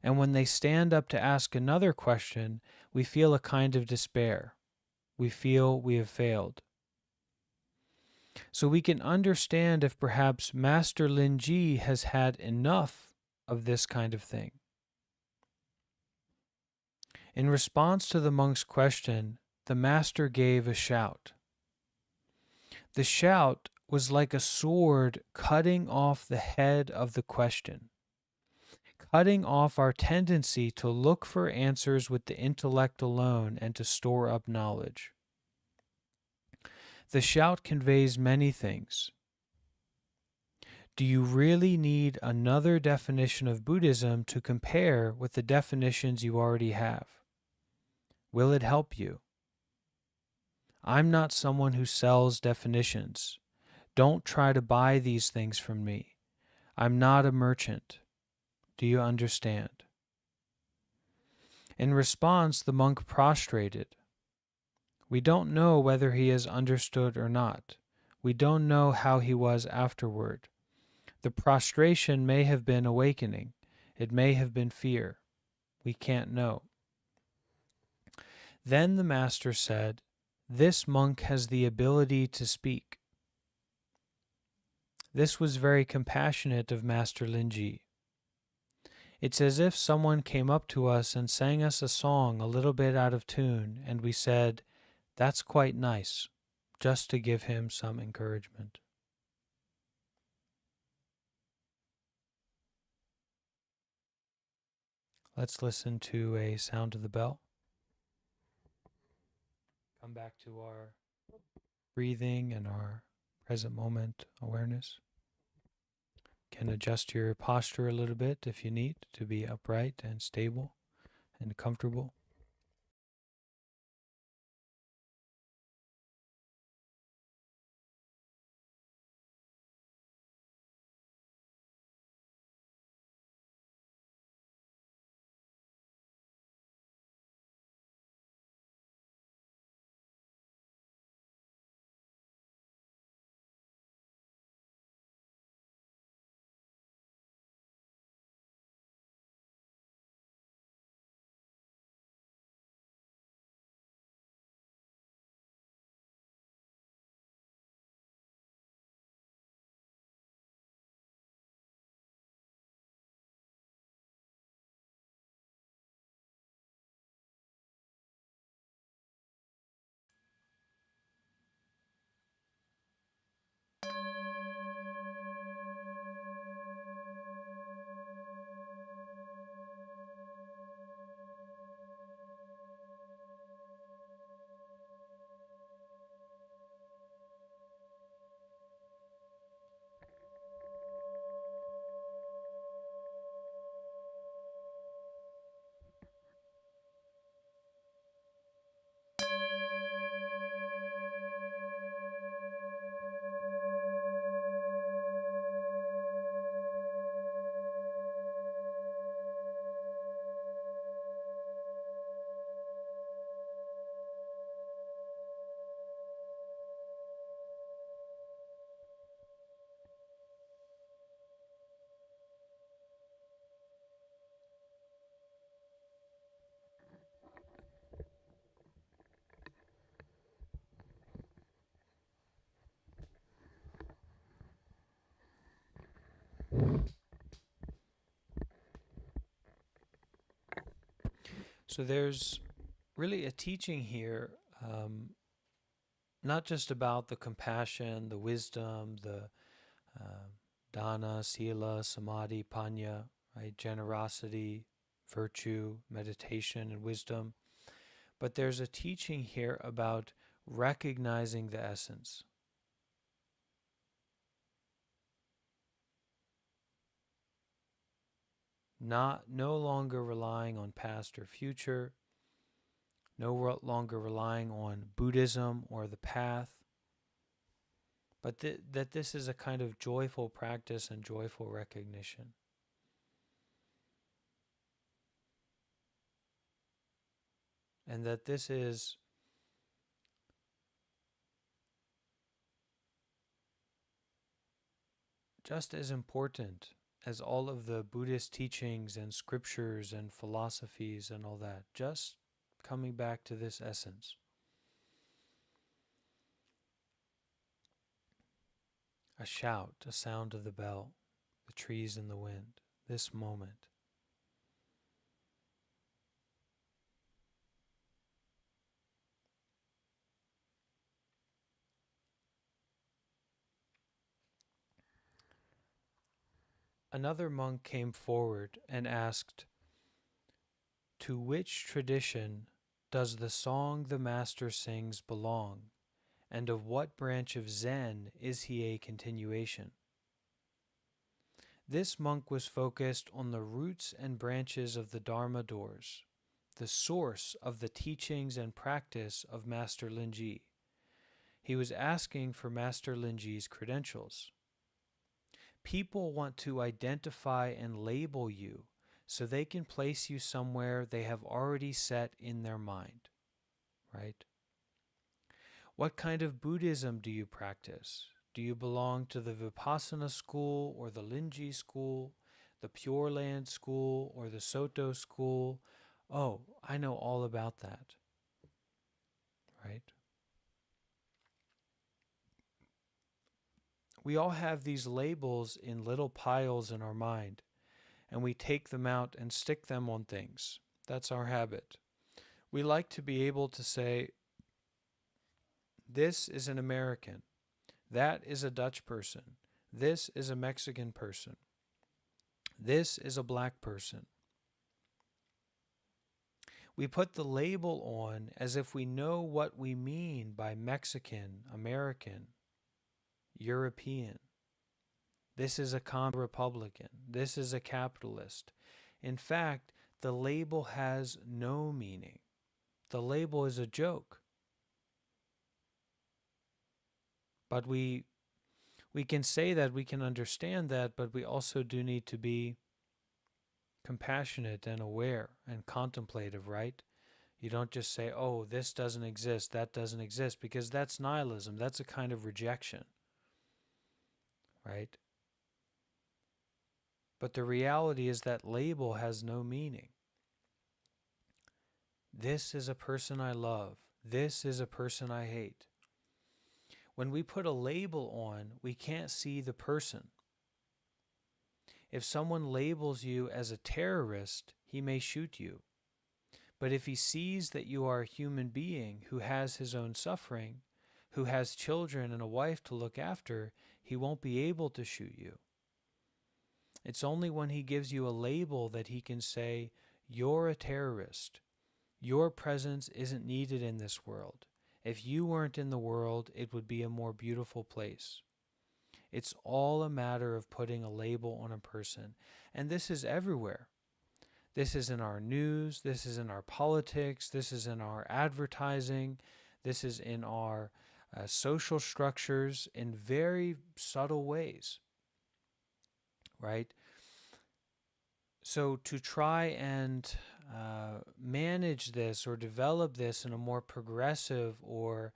And when they stand up to ask another question, we feel a kind of despair. We feel we have failed. So we can understand if perhaps Master Linji has had enough of this kind of thing. In response to the monk's question, the master gave a shout. The shout was like a sword cutting off the head of the question, cutting off our tendency to look for answers with the intellect alone and to store up knowledge. The shout conveys many things. Do you really need another definition of Buddhism to compare with the definitions you already have? Will it help you? I'm not someone who sells definitions. Don't try to buy these things from me. I'm not a merchant. Do you understand? In response, the monk prostrated. We don't know whether he has understood or not. We don't know how he was afterward. The prostration may have been awakening. It may have been fear. We can't know. Then the master said, "This monk has the ability to speak." This was very compassionate of Master Linji. It's as if someone came up to us and sang us a song a little bit out of tune, and we said, "That's quite nice," just to give him some encouragement. Let's listen to a sound of the bell. Come back to our breathing and our present moment awareness. Can adjust your posture a little bit if you need to be upright and stable and comfortable. So there's really a teaching here, not just about the compassion, the wisdom, the uh, dana, sila, samadhi, panya, right? Generosity, virtue, meditation, and wisdom. But there's a teaching here about recognizing the essence. no longer relying on past or future, longer relying on Buddhism or the path, but that this is a kind of joyful practice and joyful recognition. And that this is just as important as all of the Buddhist teachings and scriptures and philosophies and all that. Just coming back to this essence. A shout, a sound of the bell, the trees in the wind, this moment. Another monk came forward and asked, "To which tradition does the song the master sings belong, and of what branch of Zen is he a continuation?" This monk was focused on the roots and branches of the Dharma doors, the source of the teachings and practice of Master Linji. He was asking for Master Linji's credentials. People want to identify and label you so they can place you somewhere they have already set in their mind, right? What kind of Buddhism do you practice? Do you belong to the Vipassana school or the Linji school, the Pure Land school or the Soto school? Oh, I know all about that, right? We all have these labels in little piles in our mind, and we take them out and stick them on things. That's our habit. We like to be able to say, this is an American, that is a Dutch person, this is a Mexican person, this is a black person. We put the label on as if we know what we mean by Mexican, American, European. This is a Republican. This is a capitalist. In fact, the label has no meaning. The label is a joke. But we can say that, we can understand that, but we also do need to be compassionate and aware and contemplative, right? You don't just say, oh, this doesn't exist, that doesn't exist, because that's nihilism. That's a kind of rejection, right? But the reality is that label has no meaning. This is a person I love. This is a person I hate. When we put a label on, we can't see the person. If someone labels you as a terrorist, he may shoot you. But if he sees that you are a human being who has his own suffering, who has children and a wife to look after, he won't be able to shoot you. It's only when he gives you a label that he can say, you're a terrorist. Your presence isn't needed in this world. If you weren't in the world, it would be a more beautiful place. It's all a matter of putting a label on a person. And this is everywhere. This is in our news. This is in our politics. This is in our advertising. This is in our social structures in very subtle ways, right? So to try and manage this or develop this in a more progressive or,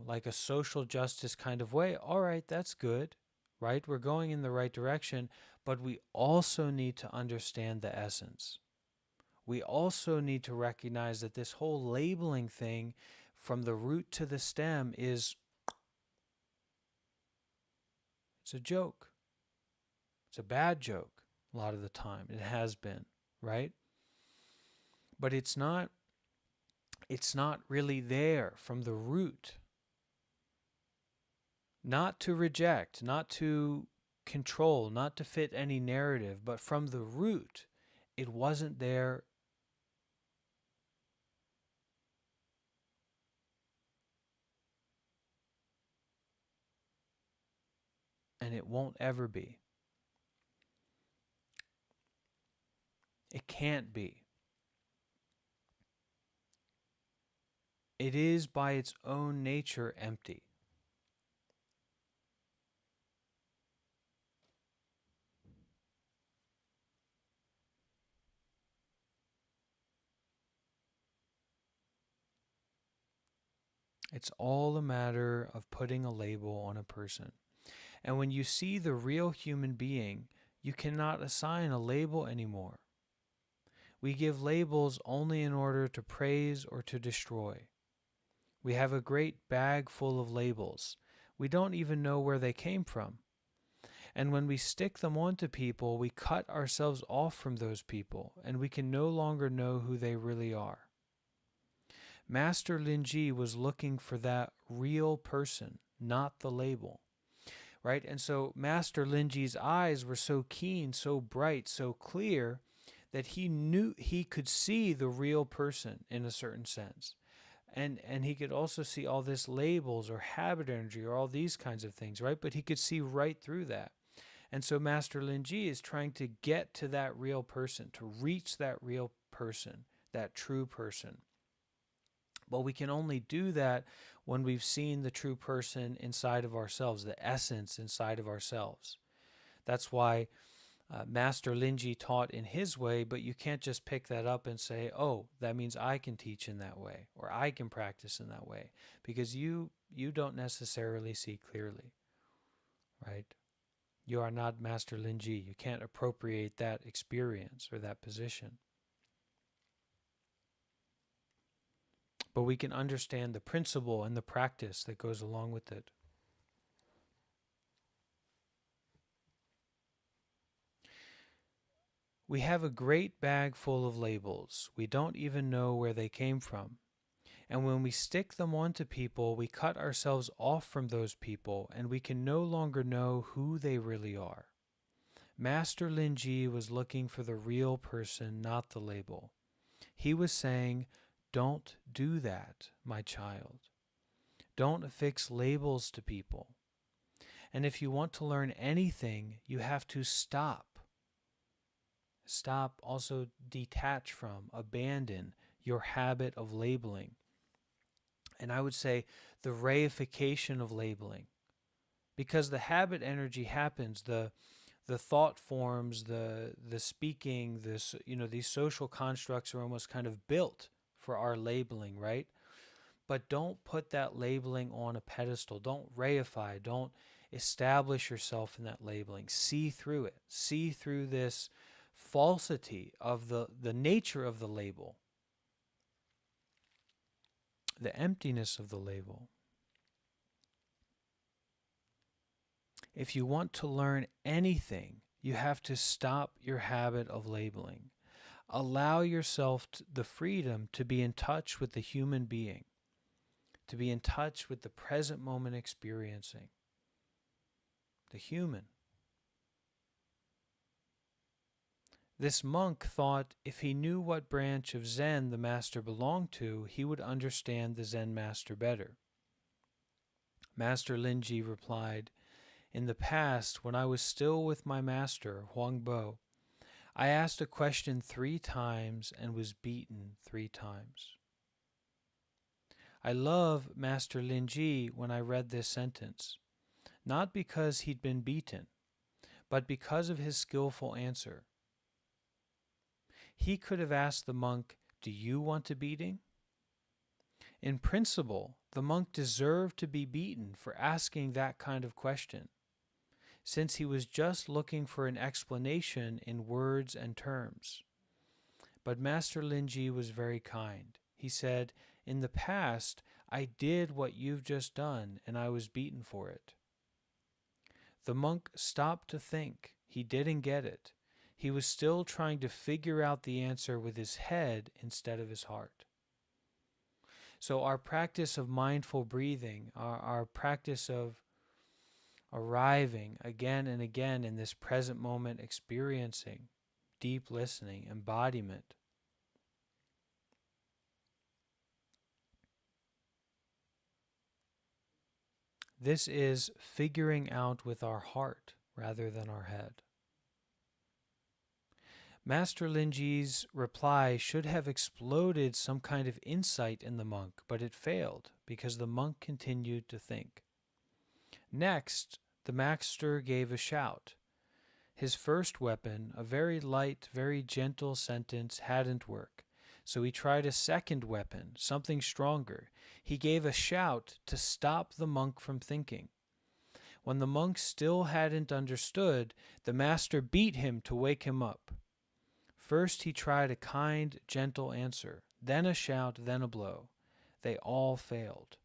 like a social justice kind of way, all right, that's good, right? We're going in the right direction, but we also need to understand the essence. We also need to recognize that this whole labeling thing from the root to the stem it's a joke. It's a bad joke a lot of the time. It has been, right? But it's not really there from the root. Not to reject, not to control, not to fit any narrative, but from the root, it wasn't there. And it won't ever be. It can't be. It is by its own nature empty. It's all a matter of putting a label on a person. And when you see the real human being, you cannot assign a label anymore. We give labels only in order to praise or to destroy. We have a great bag full of labels. We don't even know where they came from. And when we stick them onto people, we cut ourselves off from those people, and we can no longer know who they really are. Master Linji was looking for that real person, not the label. Right? And so Master Linji's eyes were so keen, so bright, so clear that he knew he could see the real person in a certain sense. And he could also see all this labels or habit energy or all these kinds of things, right? But he could see right through that. And so Master Linji is trying to get to that real person, to reach that real person, that true person. But we can only do that when we've seen the true person inside of ourselves, the essence inside of ourselves. That's why Master Linji taught in his way, but you can't just pick that up and say, oh, that means I can teach in that way, or I can practice in that way, because you don't necessarily see clearly, right? You are not Master Linji. You can't appropriate that experience or that position. But we can understand the principle and the practice that goes along with it. We have a great bag full of labels. We don't even know where they came from. And when we stick them onto people, we cut ourselves off from those people, and we can no longer know who they really are. Master Linji was looking for the real person, not the label. He was saying, don't do that, my child. Don't affix labels to people. And if you want to learn anything, you have to stop. Stop, also detach from, abandon your habit of labeling. And I would say the reification of labeling. Because the habit energy happens, the thought forms, the speaking, this, these social constructs are almost kind of built for our labeling, right? But don't put that labeling on a pedestal. Don't reify. Don't establish yourself in that labeling. See through it. See through this falsity of the nature of the label, the emptiness of the label. If you want to learn anything, you have to stop your habit of labeling. Allow yourself the freedom to be in touch with the human being, to be in touch with the present moment experiencing, the human. This monk thought if he knew what branch of Zen the master belonged to, he would understand the Zen master better. Master Linji replied, in the past, when I was still with my master, Huangbo, I asked a question 3 times and was beaten 3 times. I love Master Linji when I read this sentence, not because he'd been beaten, but because of his skillful answer. He could have asked the monk, do you want a beating? In principle, the monk deserved to be beaten for asking that kind of question, since he was just looking for an explanation in words and terms. But Master Linji was very kind. He said, in the past, I did what you've just done, and I was beaten for it. The monk stopped to think. He didn't get it. He was still trying to figure out the answer with his head instead of his heart. So our practice of mindful breathing, our practice of arriving again and again in this present moment experiencing, deep listening, embodiment, this is figuring out with our heart rather than our head. Master Linji's reply should have exploded some kind of insight in the monk, but it failed because the monk continued to think. Next, the master gave a shout. His first weapon, a very light, very gentle sentence, hadn't worked. So he tried a second weapon, something stronger. He gave a shout to stop the monk from thinking. When the monk still hadn't understood, the master beat him to wake him up. First he tried a kind, gentle answer, then a shout, then a blow. They all failed.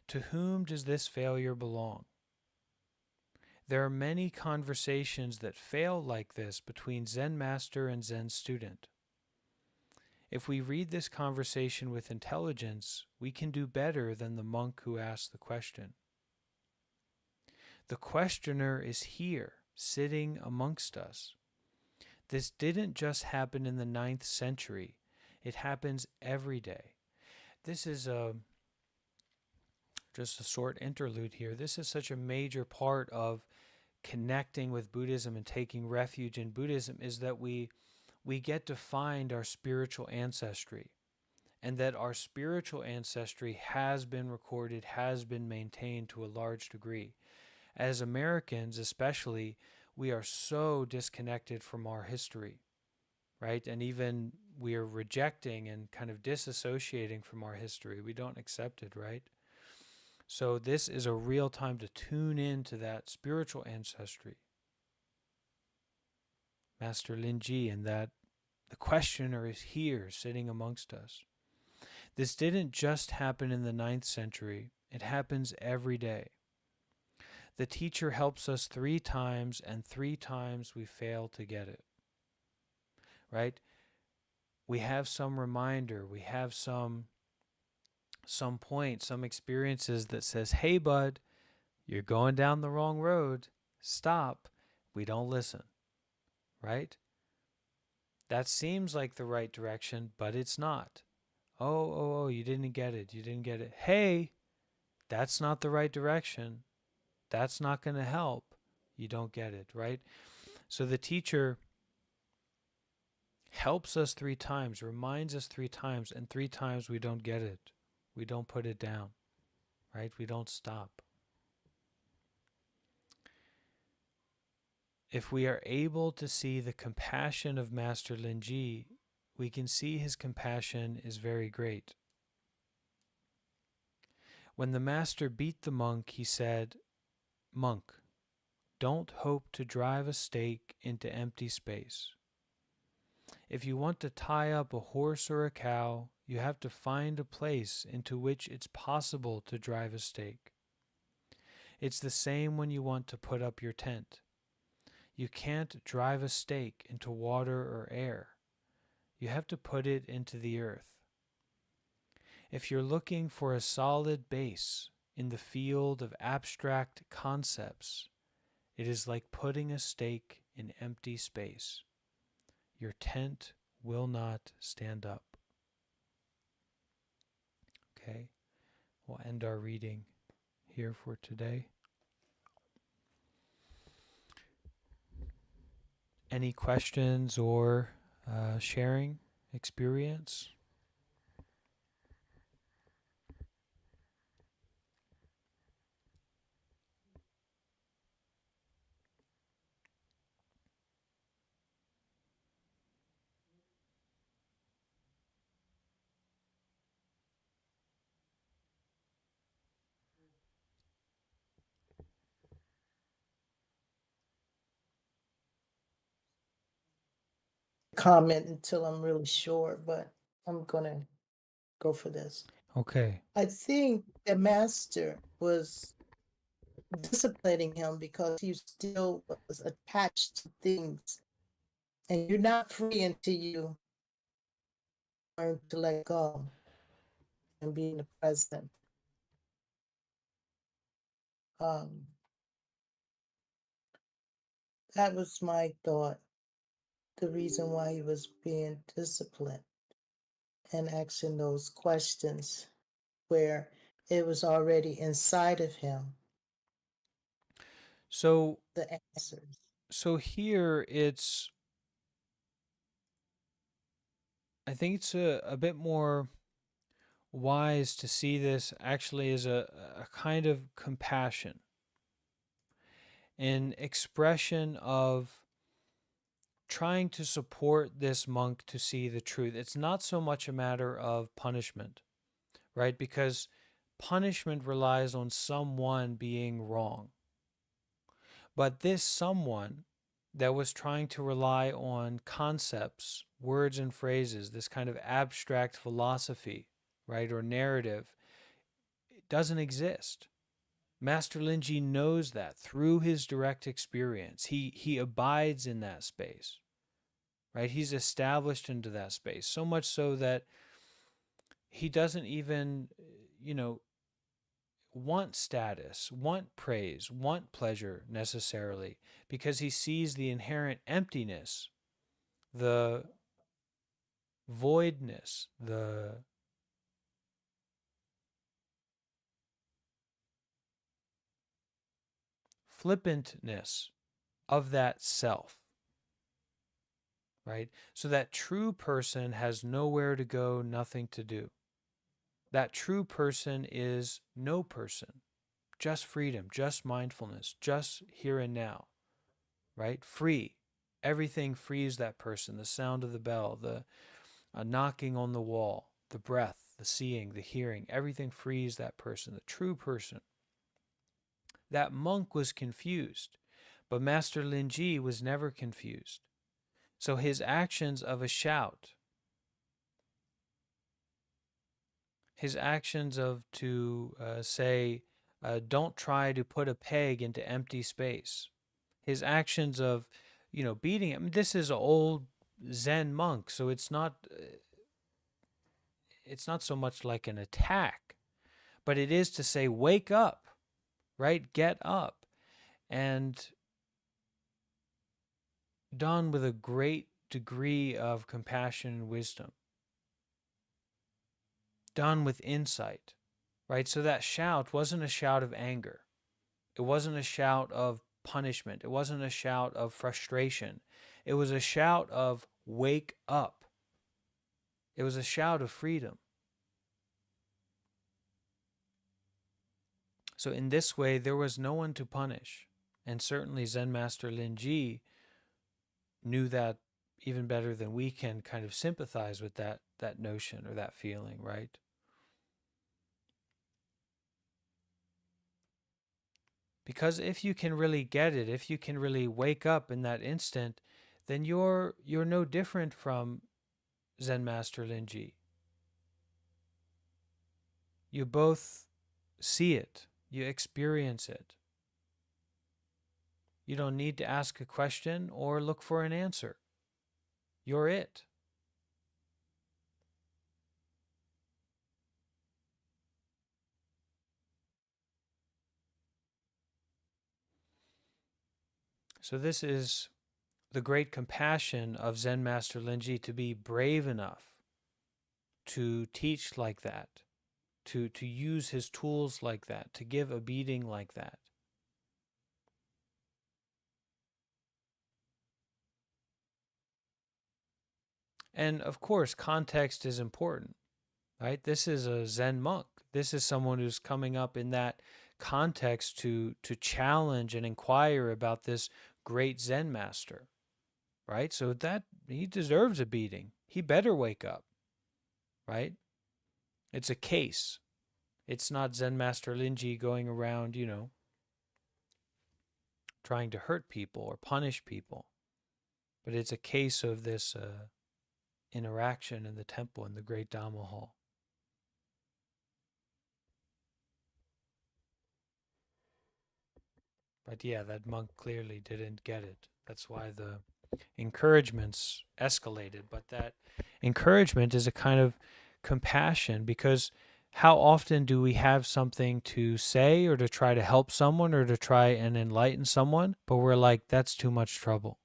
To whom does this failure belong? There are many conversations that fail like this between Zen master and Zen student. If we read this conversation with intelligence, we can do better than the monk who asked the question. The questioner is here, sitting amongst us. This didn't just happen in the 9th century. It happens every day. This is just a short interlude here. This is such a major part of connecting with Buddhism and taking refuge in Buddhism, is that we get to find our spiritual ancestry, and that our spiritual ancestry has been recorded, has been maintained to a large degree. As Americans especially, we are so disconnected from our history, right? And even we are rejecting and kind of disassociating from our history. We don't accept it, right? So this is a real time to tune into that spiritual ancestry. Master Linji, and that the questioner is here sitting amongst us. This didn't just happen in the 9th century. It happens every day. The teacher helps us 3 times, and 3 times we fail to get it. Right? We have some reminder, we have some point, some experiences that says, hey bud, you're going down the wrong road, stop. We don't listen, right? That seems like the right direction, but it's not. Oh, you didn't get it, Hey, that's not the right direction. That's not going to help. You don't get it, right? So the teacher helps us 3 times, reminds us 3 times, and 3 times we don't get it. We don't put it down, right? We don't stop. If we are able to see the compassion of Master Linji, we can see his compassion is very great. When the master beat the monk, he said, "Monk, don't hope to drive a stake into empty space. If you want to tie up a horse or a cow, you have to find a place into which it's possible to drive a stake. It's the same when you want to put up your tent. You can't drive a stake into water or air. You have to put it into the earth. If you're looking for a solid base in the field of abstract concepts, it is like putting a stake in empty space. Your tent will not stand up." Okay, we'll end our reading here for today. Any questions or sharing experience? Comment until I'm really sure, but I'm gonna go for this. Okay. I think the master was disciplining him because he still was attached to things, and you're not free until you learn to let go and be in the present. Um, that was my thought. The reason why he was being disciplined and asking those questions where it was already inside of him, So the answers. here it's I think it's a bit more wise to see this actually as a kind of compassion, an expression of trying to support this monk to see the truth. It's not so much a matter of punishment, right? Because punishment relies on someone being wrong. But this someone that was trying to rely on concepts, words and phrases, this kind of abstract philosophy, right, or narrative, it doesn't exist. Master Linji knows that through his direct experience. He abides in that space, right? He's established into that space, so much so that he doesn't even, want status, want praise, want pleasure necessarily, because he sees the inherent emptiness, the voidness, the flippantness of that self, right? So that true person has nowhere to go, nothing to do. That true person is no person, just freedom, just mindfulness, just here and now, right? Free. Everything frees that person. The sound of the bell, the knocking on the wall, the breath, the seeing, the hearing, everything frees that person, the true person. That monk was confused, but Master Linji was never confused. So his actions of a shout, his actions of to say, don't try to put a peg into empty space. His actions of, beating him. This is an old Zen monk, so it's not so much like an attack, but it is to say, wake up, right? Get up. And done with a great degree of compassion and wisdom. Done with insight, right? So that shout wasn't a shout of anger. It wasn't a shout of punishment. It wasn't a shout of frustration. It was a shout of wake up. It was a shout of freedom. So in this way, there was no one to punish. And certainly Zen Master Linji knew that even better than we can kind of sympathize with that notion or that feeling, right? Because if you can really get it, if you can really wake up in that instant, then you're no different from Zen Master Linji. You both see it, you experience it. You don't need to ask a question or look for an answer. You're it. So this is the great compassion of Zen Master Linji, to be brave enough to teach like that, to use his tools like that, to give a beating like that. And of course, context is important, right? This is a Zen monk. This is someone who's coming up in that context to challenge and inquire about this great Zen master, right? So that he deserves a beating. He better wake up, right? It's a case. It's not Zen Master Linji going around, trying to hurt people or punish people. But it's a case of this interaction in the temple, in the great Dhamma hall. But yeah, that monk clearly didn't get it. That's why the encouragements escalated. But that encouragement is a kind of compassion, because how often do we have something to say or to try to help someone or to try and enlighten someone, but we're like, that's too much trouble.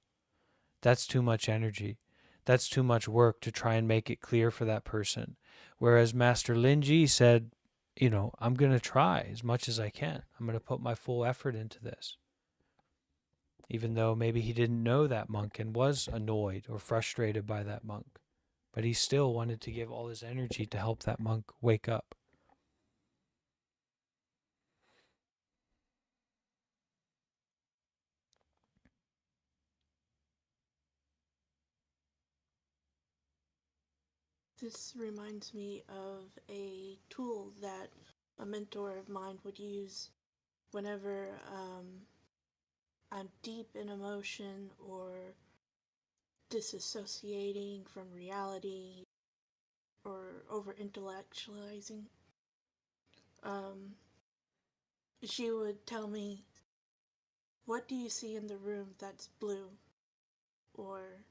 That's too much energy. That's too much work to try and make it clear for that person. Whereas Master Linji said, I'm going to try as much as I can. I'm going to put my full effort into this. Even though maybe he didn't know that monk and was annoyed or frustrated by that monk. but he still wanted to give all his energy to help that monk wake up. This reminds me of a tool that a mentor of mine would use whenever I'm deep in emotion or disassociating from reality or over intellectualizing. She would tell me, "What do you see in the room that's blue or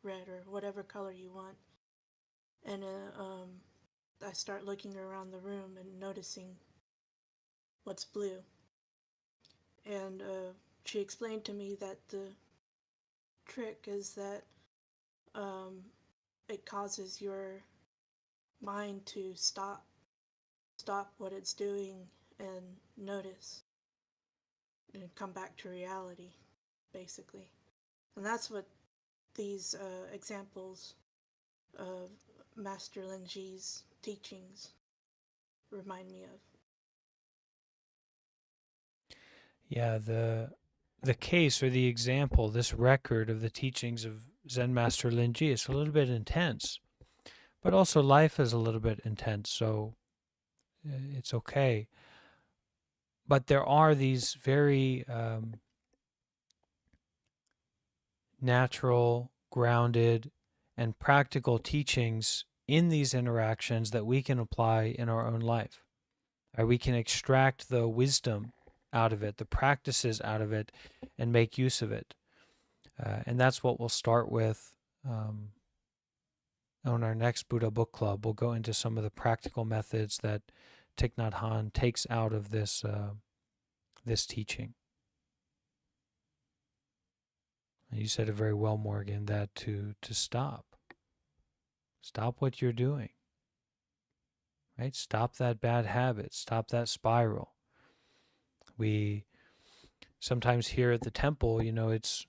red or whatever color you want?" And I start looking around the room and noticing what's blue. And she explained to me that the trick is that it causes your mind to stop what it's doing and notice and come back to reality, basically. And that's what these examples of Master Linji's teachings remind me of. Yeah, the case or the example, this record of the teachings of Zen Master Linji is a little bit intense, but also life is a little bit intense, so it's okay. But there are these very natural, grounded, and practical teachings in these interactions that we can apply in our own life. Or we can extract the wisdom out of it, the practices out of it, and make use of it. And that's what we'll start with on our next Buddha Book Club. We'll go into some of the practical methods that Thich Nhat Hanh takes out of this this teaching. And you said it very well, Morgan, that to stop what you're doing, right? Stop that bad habit, stop that spiral. We sometimes here at the temple, it's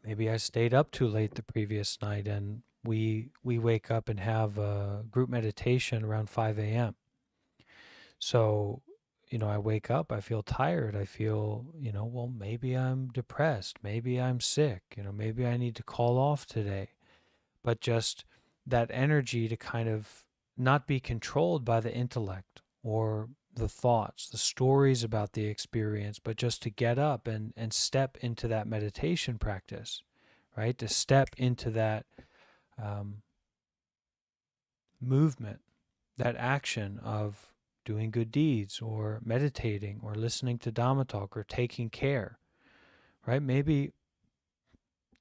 maybe I stayed up too late the previous night, and we wake up and have a group meditation around 5 a.m. So, I wake up, I feel tired, I feel, well, maybe I'm depressed, maybe I'm sick, maybe I need to call off today. But just that energy to kind of not be controlled by the intellect or the thoughts, the stories about the experience, but just to get up and step into that meditation practice, right? To step into that movement, that action of doing good deeds or meditating or listening to Dhamma talk or taking care, right? Maybe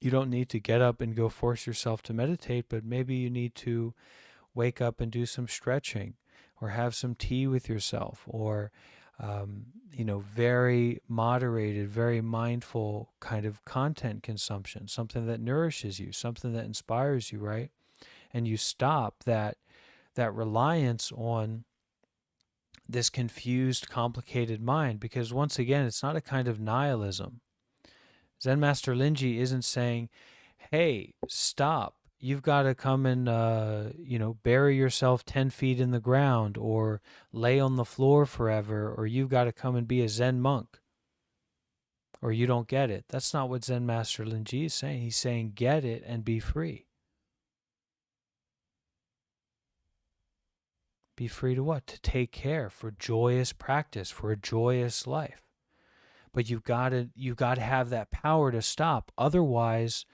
you don't need to get up and go force yourself to meditate, but maybe you need to wake up and do some stretching or have some tea with yourself or, very moderated, very mindful kind of content consumption, something that nourishes you, something that inspires you, right? And you stop that reliance on this confused, complicated mind, because once again, it's not a kind of nihilism. Zen Master Linji isn't saying, hey, stop. You've got to come and, bury yourself 10 feet in the ground or lay on the floor forever, or you've got to come and be a Zen monk, or you don't get it. That's not what Zen Master Linji is saying. He's saying, get it and be free. Be free to what? To take care, for joyous practice, for a joyous life. But you've got to have that power to stop. Otherwise,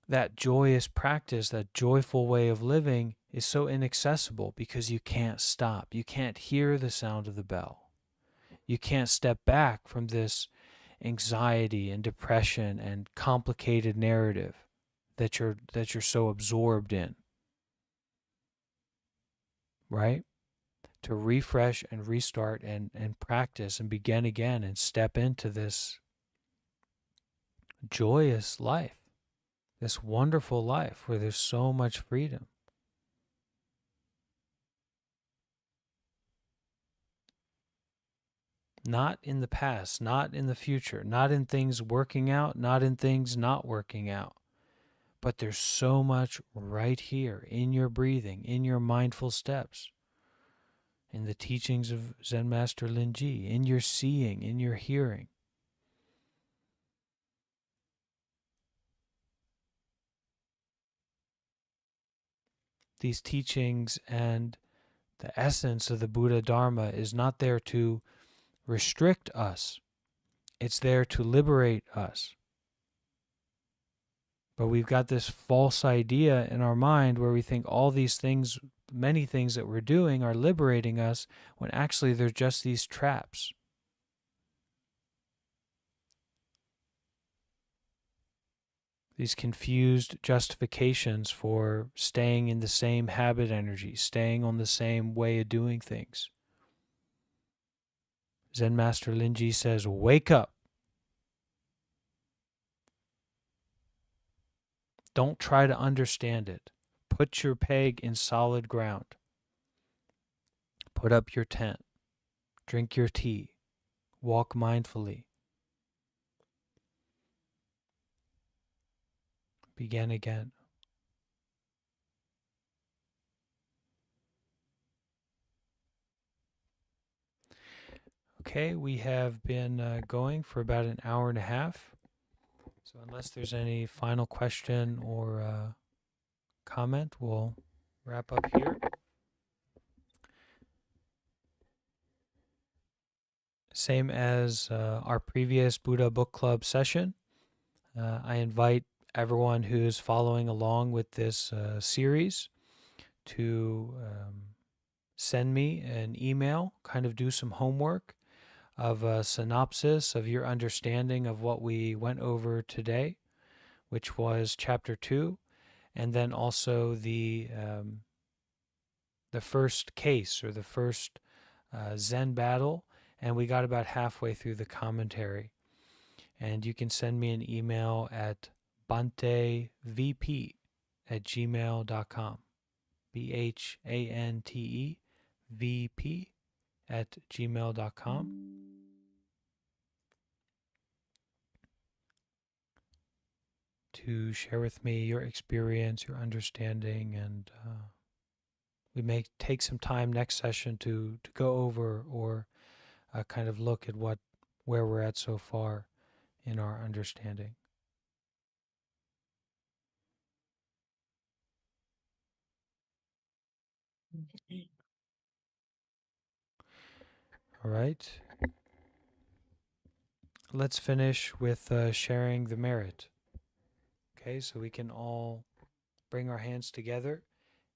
that joyous practice, that joyful way of living is so inaccessible because you can't stop. You can't hear the sound of the bell. You can't step back from this anxiety and depression and complicated narrative that you're so absorbed in. Right? To refresh and restart and practice and begin again and step into this joyous life. This wonderful life where there's so much freedom. Not in the past, not in the future, not in things working out, not in things not working out, But there's so much right here in your breathing, in your mindful steps, in the teachings of Zen Master Linji, in your seeing, in your hearing. These teachings and the essence of the Buddha Dharma is not there to restrict us. It's there to liberate us. But we've got this false idea in our mind where we think all these things, many things that we're doing are liberating us, when actually they're just these traps. These confused justifications for staying in the same habit energy, staying on the same way of doing things. Zen Master Linji says, wake up. Don't try to understand it. Put your peg in solid ground. Put up your tent. Drink your tea. Walk mindfully. Begin again. Okay, we have been going for about an hour and a half. So unless there's any final question or comment, we'll wrap up here. Same as our previous Buddha Book Club session, I invite everyone who's following along with this series to send me an email, kind of do some homework of a synopsis of your understanding of what we went over today, which was chapter 2, and then also the first case, or the first Zen battle, and we got about halfway through the commentary. And you can send me an email at bhantevp@gmail.com. BHANTEVP@gmail.com. to share with me your experience, your understanding, and we may take some time next session to go over or kind of look at where we're at so far in our understanding. All right. Let's finish with sharing the merit. Okay, so we can all bring our hands together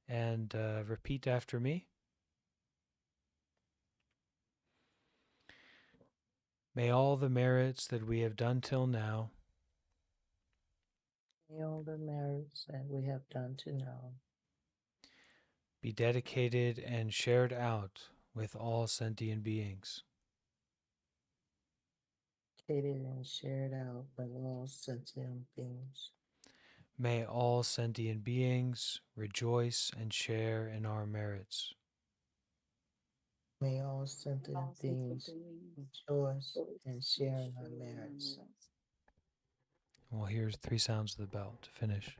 and repeat after me. May all the merits that we have done till now May all the merits that we have done to now be dedicated and shared out with all sentient beings. catered and shared out with all sentient beings. May all sentient beings rejoice and share in our merits. May all sentient beings rejoice and share in our merits. Well, here's 3 sounds of the bell to finish.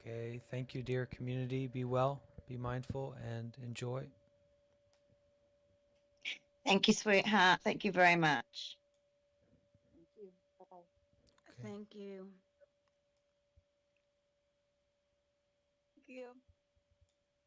Okay, thank you, dear community. Be well, be mindful, and enjoy. Thank you, sweetheart. Thank you very much. Thank you. Bye-bye. Okay. Thank you. Thank you.